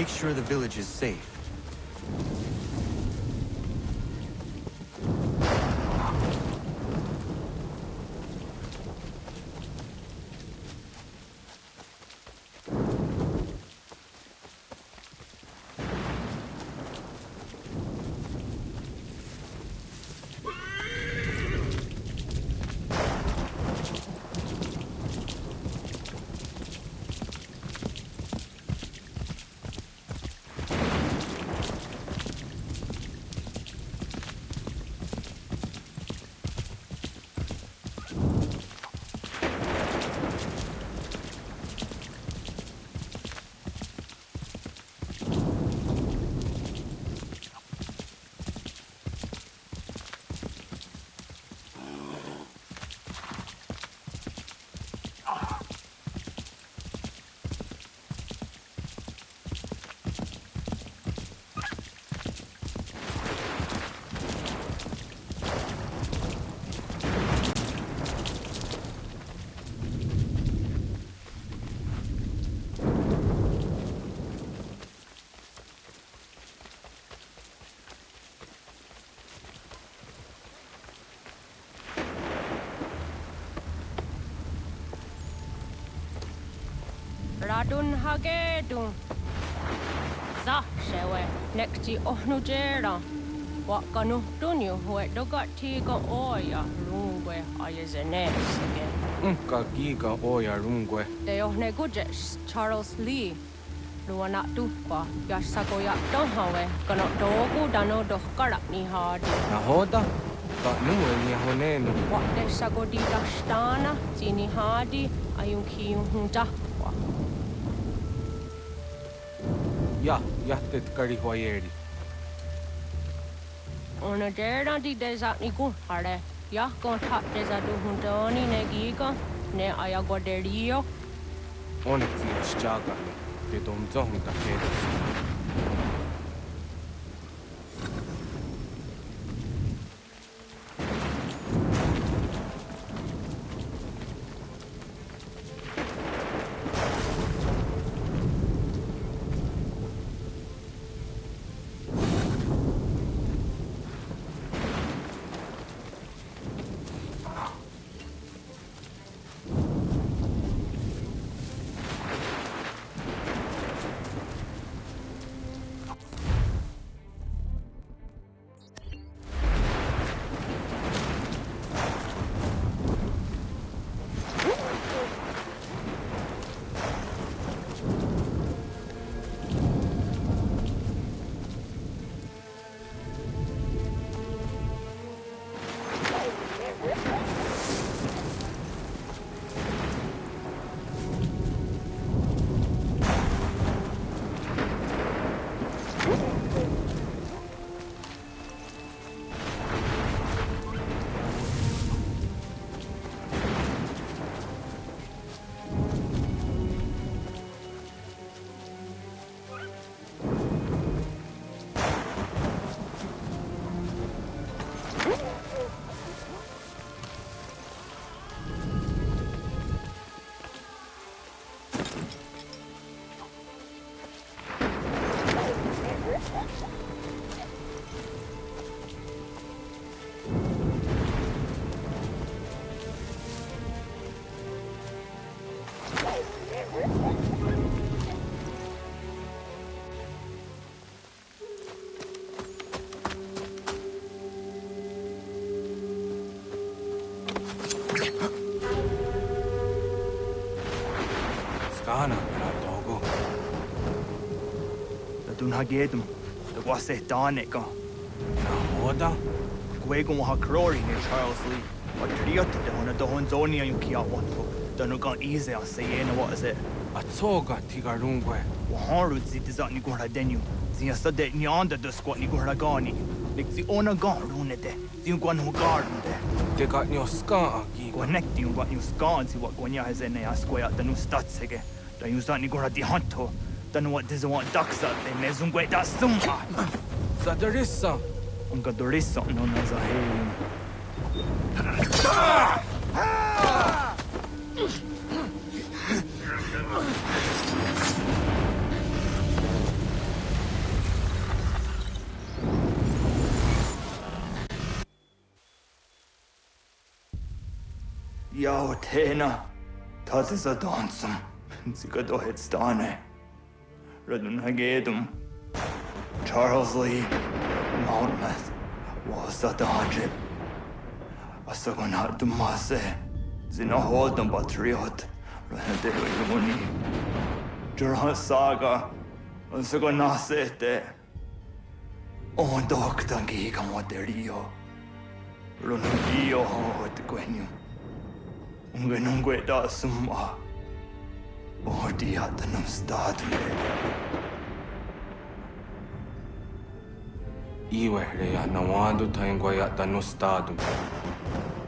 make sure the village is safe. Radun hagedun. Za shewe nekti ohnujera. Wakanu dunyu hue dogati go oya rungwe ayezenesige. Unka giga oya rungwe. De ohne gujes Charles Lee. Luana tukwa yasagoya donhawe kono dogu dano dohkara ni hadi. Nahoda? Ka nuwe ni honenu. Wate sagodi dashtana zini hadi ayunki hunta. Ja, jättet kari huajeri. Ona dera di desat ni hare. Ja kon tap desa du huntoni ne giga ne ayaguaderio. Onneksi jos jagani. Te dom zohunta kedes. Skana, dogo. Dun hagedum. The wase danica. Nahoda? Gwegum ha crori near Charles Lee. What triot the one the Honzonia you kia one for. Danugan easy on sayena what is it? Atsoga tigarungwe. Waharu zitizat ni gora denu. Zia sade nyanda the squat ni gora gani. Like the ona gar runete. The one who garden there. They got your scar aki. Connecting what you scar and see what Gwanya has in a square at the new stats again. The you start ni gora di hunto. Then what does want ducks out there? Nezungwe da summa. Zadarissa. Unga dorissa no nazahim. Yao Tena, Tatisa Donsum, Zikadohitstane, Radunhagedum, Charles Lee, Mountmouth, Wasatahajit, Asagonat Dumase, Zinahodam Patriot, Ranadewuni, Jurhan Saga, Asagonasete, Ondoktangi Kamoterio, Runadio Hotquenu, Ungenungueta Summa, Ordiatanum Stadme. Iwehreya nawando taingwaya tanustado.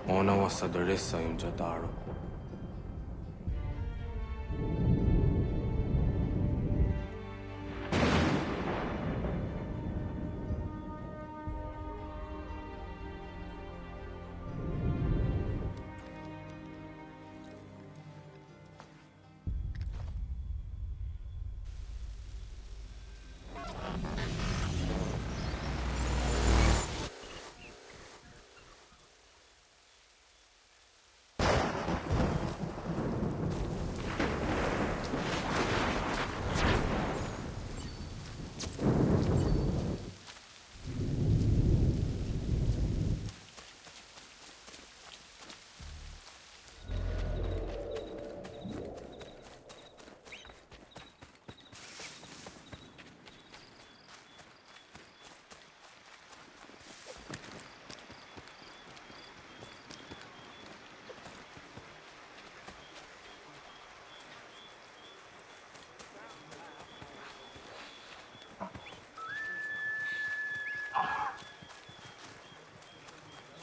Ona wasadoresa yung jadaro.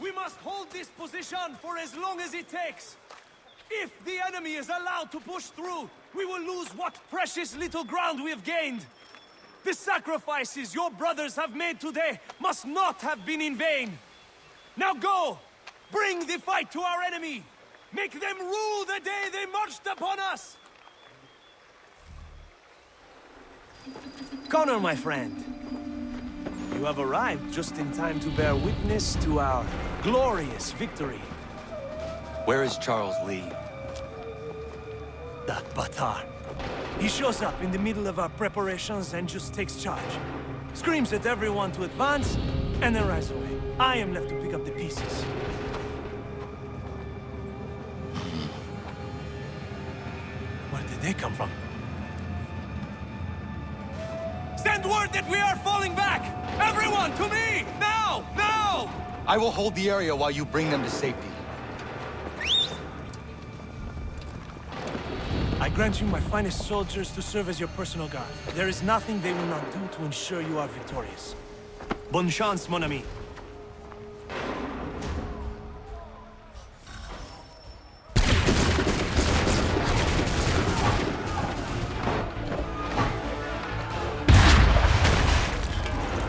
We must hold this position for as long as it takes. If the enemy is allowed to push through, we will lose what precious little ground we have gained. The sacrifices your brothers have made today must not have been in vain. Now go! Bring the fight to our enemy! Make them rue the day they marched upon us! Connor, my friend. You have arrived just in time to bear witness to our glorious victory. Where is Charles Lee? That Batar. He shows up in the middle of our preparations and just takes charge. Screams at everyone to advance, and then rides away. I am left to pick up the pieces. Where did they come from? Send word that we are falling back! Everyone, to me! Now! Now! I will hold the area while you bring them to safety. I grant you my finest soldiers to serve as your personal guard. There is nothing they will not do to ensure you are victorious. Bonne chance, mon ami.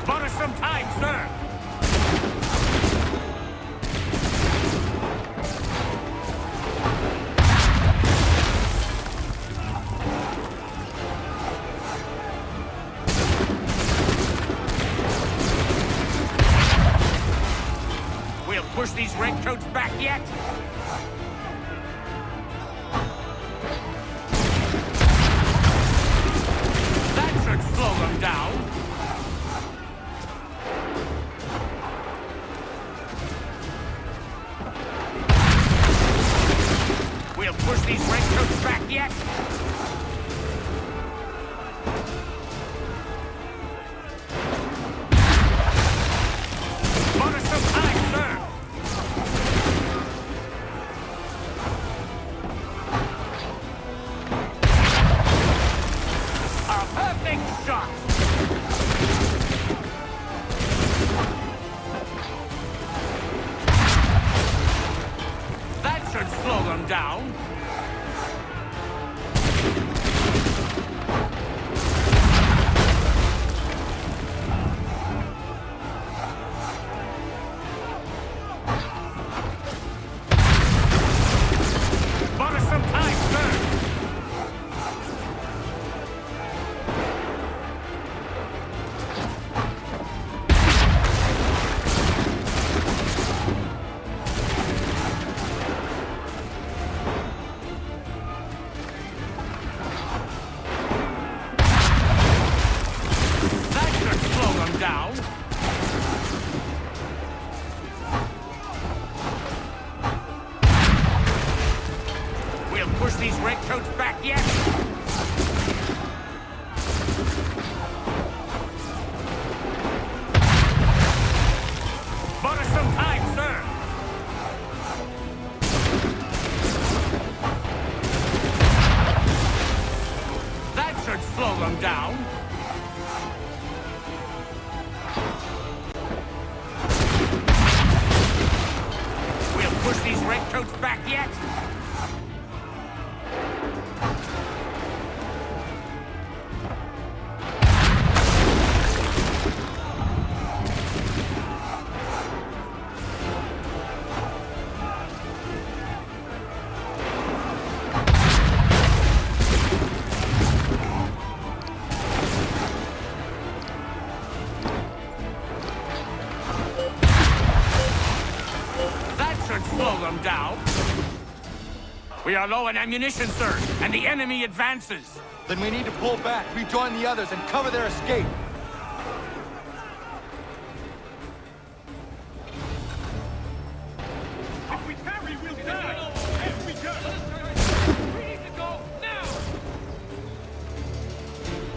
Bought us some time, sir! We'll push these redcoats back yet? That should slow them down. We'll push these redcoats back yet? Bought us some time, sir! A perfect shot! That should slow them down. Bought us some time, sir! these redcoats back yet? Bought us some time, sir. That should slow them down. We'll push these redcoats back yet? Slow them down. We are low on ammunition, sir, and the enemy advances. Then we need to pull back, rejoin the others, and cover their escape. If we tarry, we'll die. If we go. We need to go now.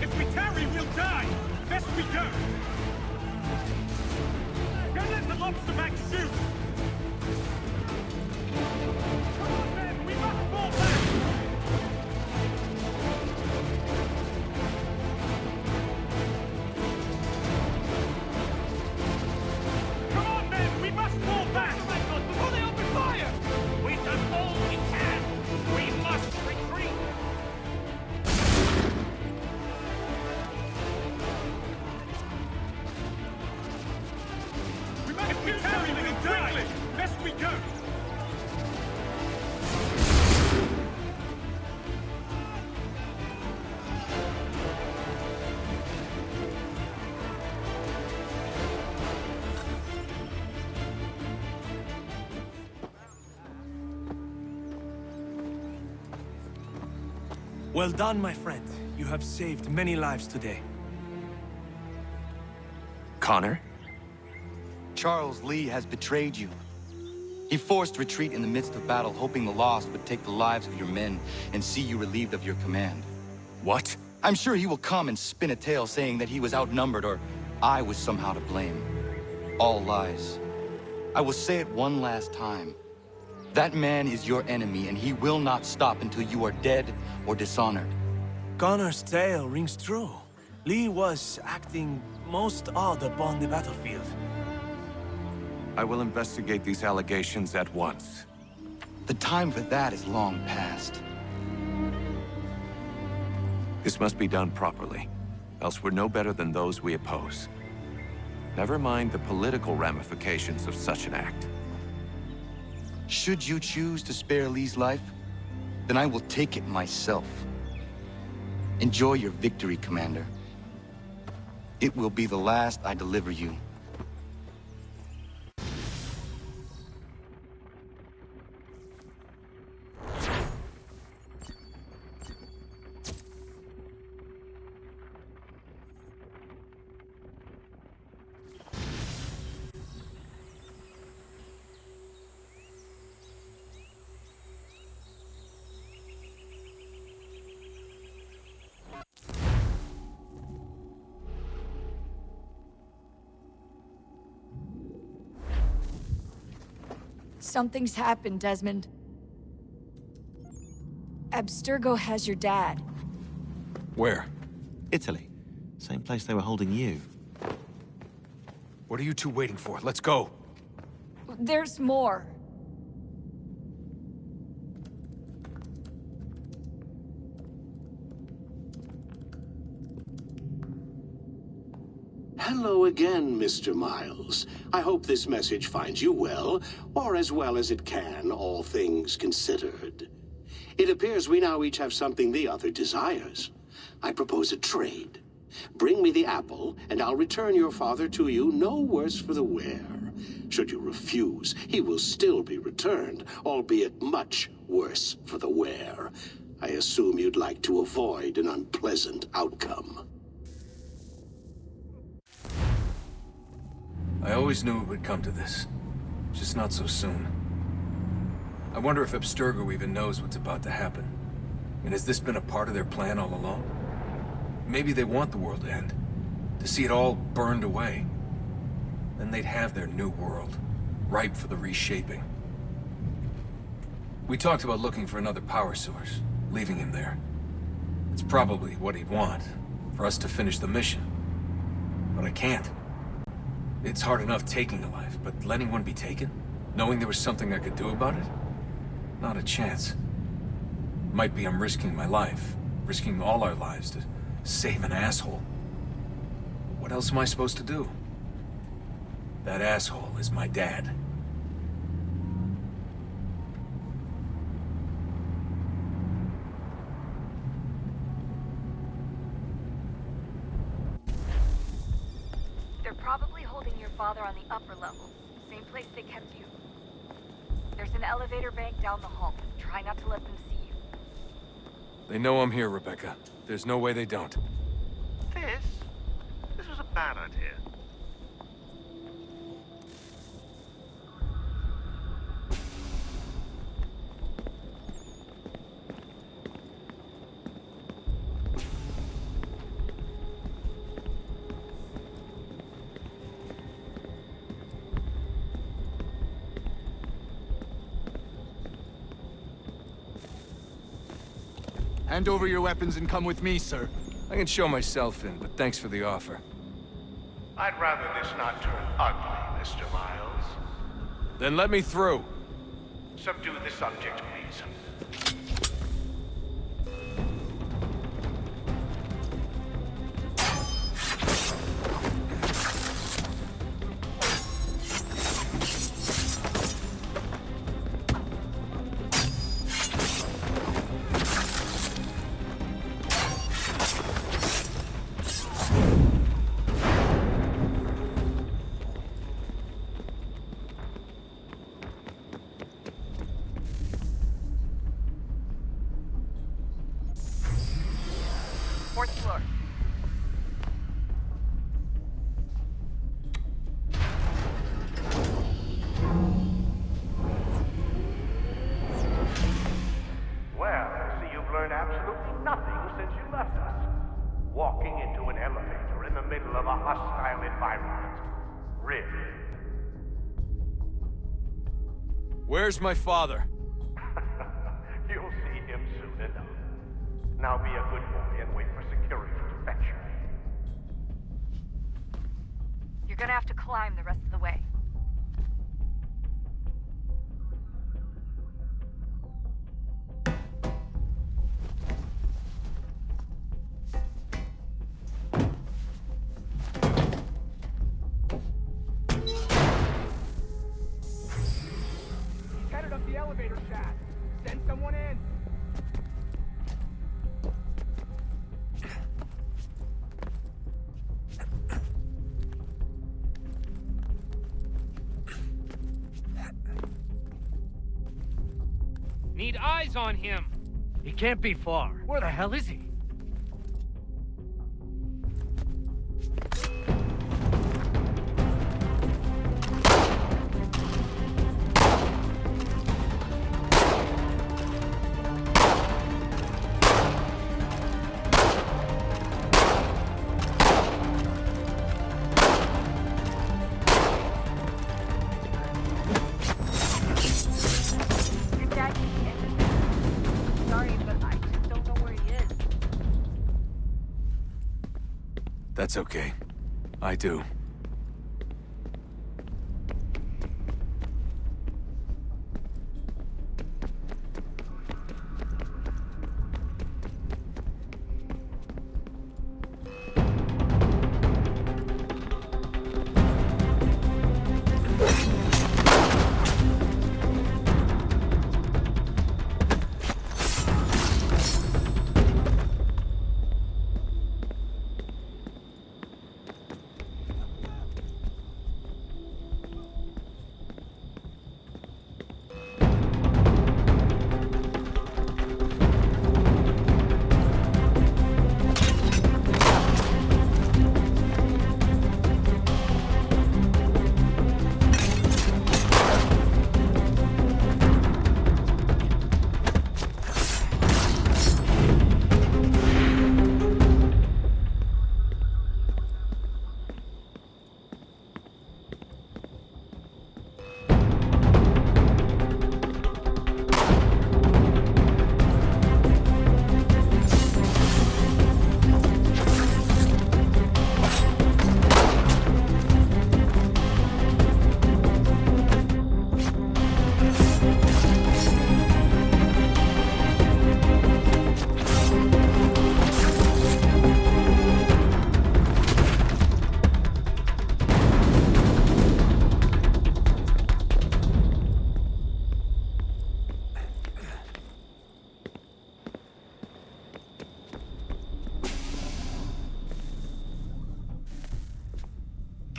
If we tarry, we'll die. Best we go. Don't let the lobster back shoot. Well done, my friend. You have saved many lives today. Connor? Charles Lee has betrayed you. He forced retreat in the midst of battle, hoping the loss would take the lives of your men and see you relieved of your command. What? I'm sure he will come and spin a tale saying that he was outnumbered or I was somehow to blame. All lies. I will say it one last time. That man is your enemy, and he will not stop until you are dead or dishonored. Connor's tale rings true. Lee was acting most odd upon the battlefield. I will investigate these allegations at once. The time for that is long past. This must be done properly, else we're no better than those we oppose. Never mind the political ramifications of such an act. Should you choose to spare Lee's life, then I will take it myself. Enjoy your victory, Commander. It will be the last I deliver you. Something's happened, Desmond. Abstergo has your dad. Where? Italy. Same place they were holding you. What are you two waiting for? Let's go. There's more. Hello again, Mr. Miles. I hope this message finds you well, or as well as it can, all things considered. It appears we now each have something the other desires. I propose a trade. Bring me the apple, and I'll return your father to you no worse for the wear. Should you refuse, he will still be returned, albeit much worse for the wear. I assume you'd like to avoid an unpleasant outcome. I always knew it would come to this. Just not so soon. I wonder if Abstergo even knows what's about to happen. And has this been a part of their plan all along? Maybe they want the world to end. To see it all burned away. Then they'd have their new world, ripe for the reshaping. We talked about looking for another power source, leaving him there. It's probably what he'd want, for us to finish the mission. But I can't. It's hard enough taking a life, but letting one be taken? Knowing there was something I could do about it? Not a chance. Might be I'm risking my life, risking all our lives to save an asshole. What else am I supposed to do? That asshole is my dad. They're probably holding your father on the upper level. Same place they kept you. There's an elevator bank down the hall. Try not to let them see you. They know I'm here, Rebecca. There's no way they don't. This was a bad idea. Hand over your weapons and come with me, sir. I can show myself in, but thanks for the offer. I'd rather this not turn ugly, Mr. Miles. Then let me through. Subdue the subject, please. Fourth floor. Well, I see you've learned absolutely nothing since you left us. Walking into an elevator in the middle of a hostile environment. Really? Where's my father? You'll see him soon enough. Now be a good boy and wait for security to fetch you. You're gonna have to climb the rest of the way. He's headed up the elevator shaft. Send someone in. Need eyes on him. He can't be far. Where the hell is he? Your dad can be anything. Sorry, but I just don't know where he is. That's okay. I do.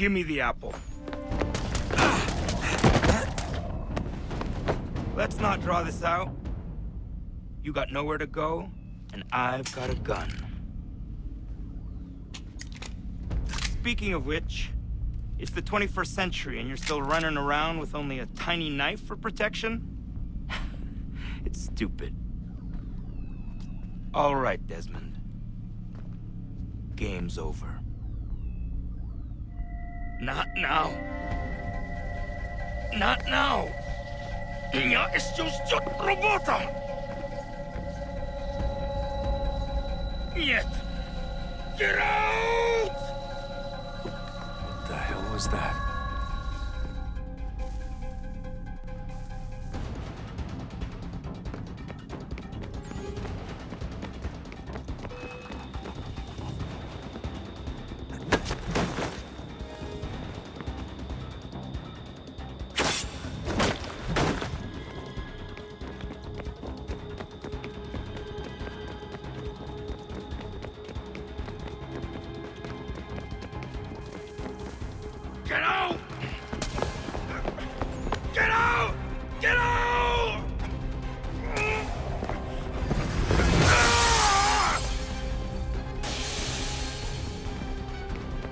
Give me the apple. Let's not draw this out. You got nowhere to go, and I've got a gun. Speaking of which, it's the 21st century and you're still running around with only a tiny knife for protection? It's stupid. All right, Desmond. Game's over. Not now. Not now. Я еще ждет работа. Нет. Get out! What the hell was that? Get out! Get out! Get out!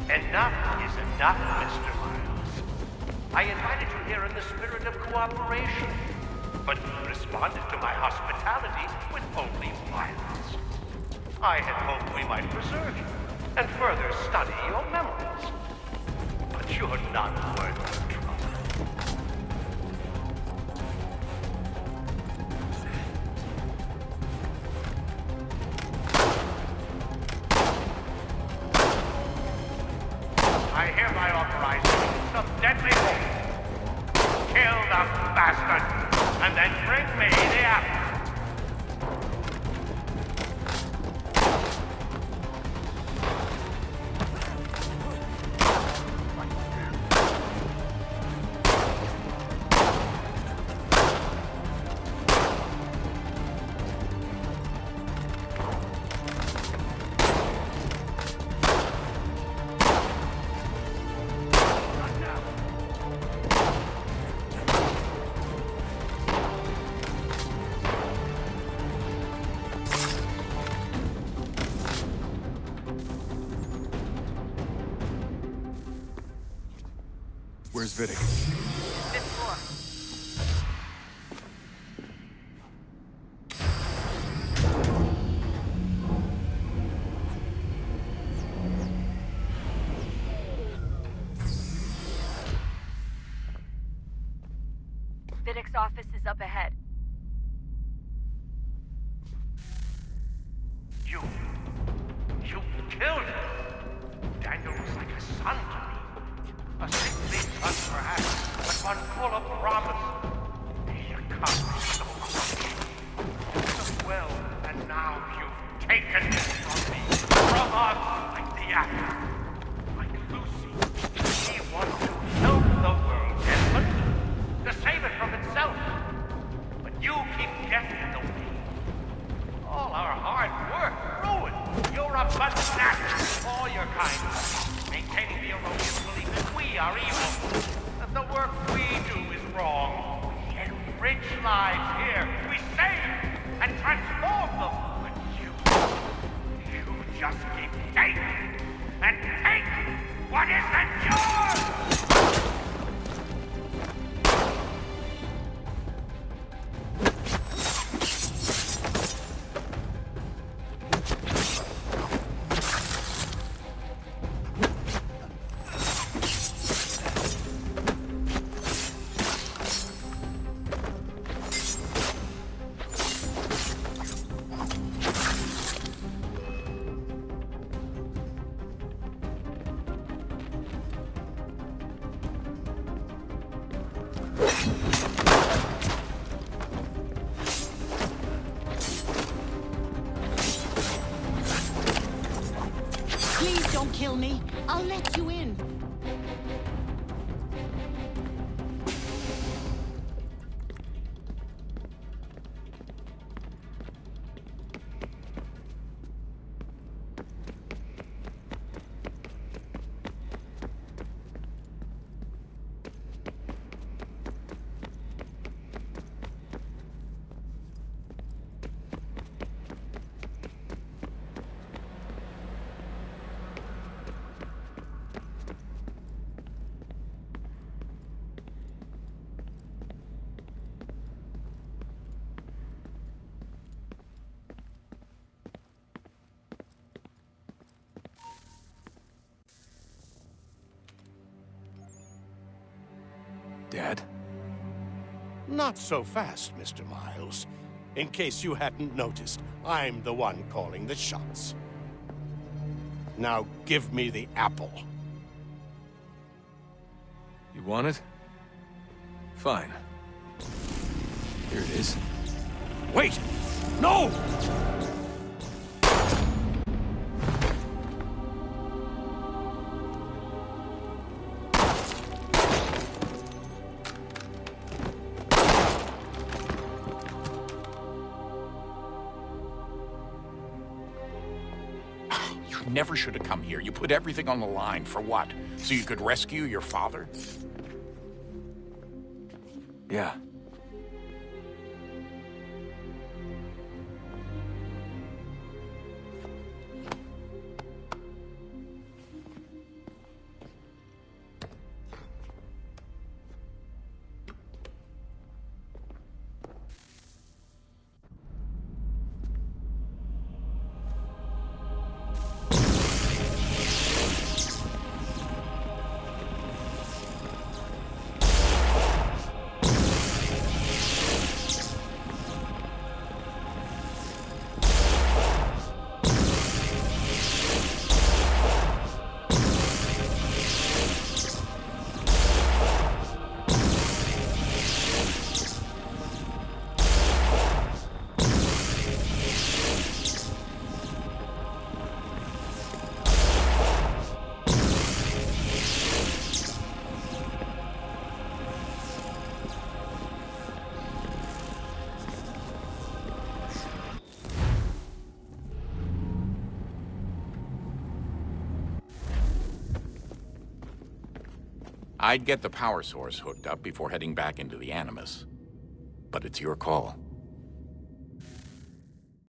Enough is enough, Mr. Miles. I invited you here in the spirit of cooperation, but you responded to my hospitality with only violence. I had hoped we might preserve you and further study your memories. But you're not worth the trouble. I hereby authorize you some deadly force. Kill the bastard, and then bring me the apple. Where's Vidic? Fifth floor. Vidic's office is up ahead. You killed him. Daniel was like a son to me. A sickly son, perhaps, but one full of promise. He accomplished so much. So well, and now you've taken it from me. From us, like the apple. Like Lucy. He wants to help the world, Desmond. To save it from itself. But you keep death in the way. All our hard work ruined. You're a snatch. All your kind. Maintaining the erroneous belief that we are evil. That the work we do is wrong. We enrich lives here. We save and transform them. But you just keep taking and taking what isn't yours! Please don't kill me. I'll let you in. Dad? Not so fast, Mr. Miles. In case you hadn't noticed, I'm the one calling the shots. Now give me the apple. You want it? Fine. Here it is. Wait! No! You never should have come here. You put everything on the line. For what? So you could rescue your father? Yeah. I'd get the power source hooked up before heading back into the Animus. But it's your call.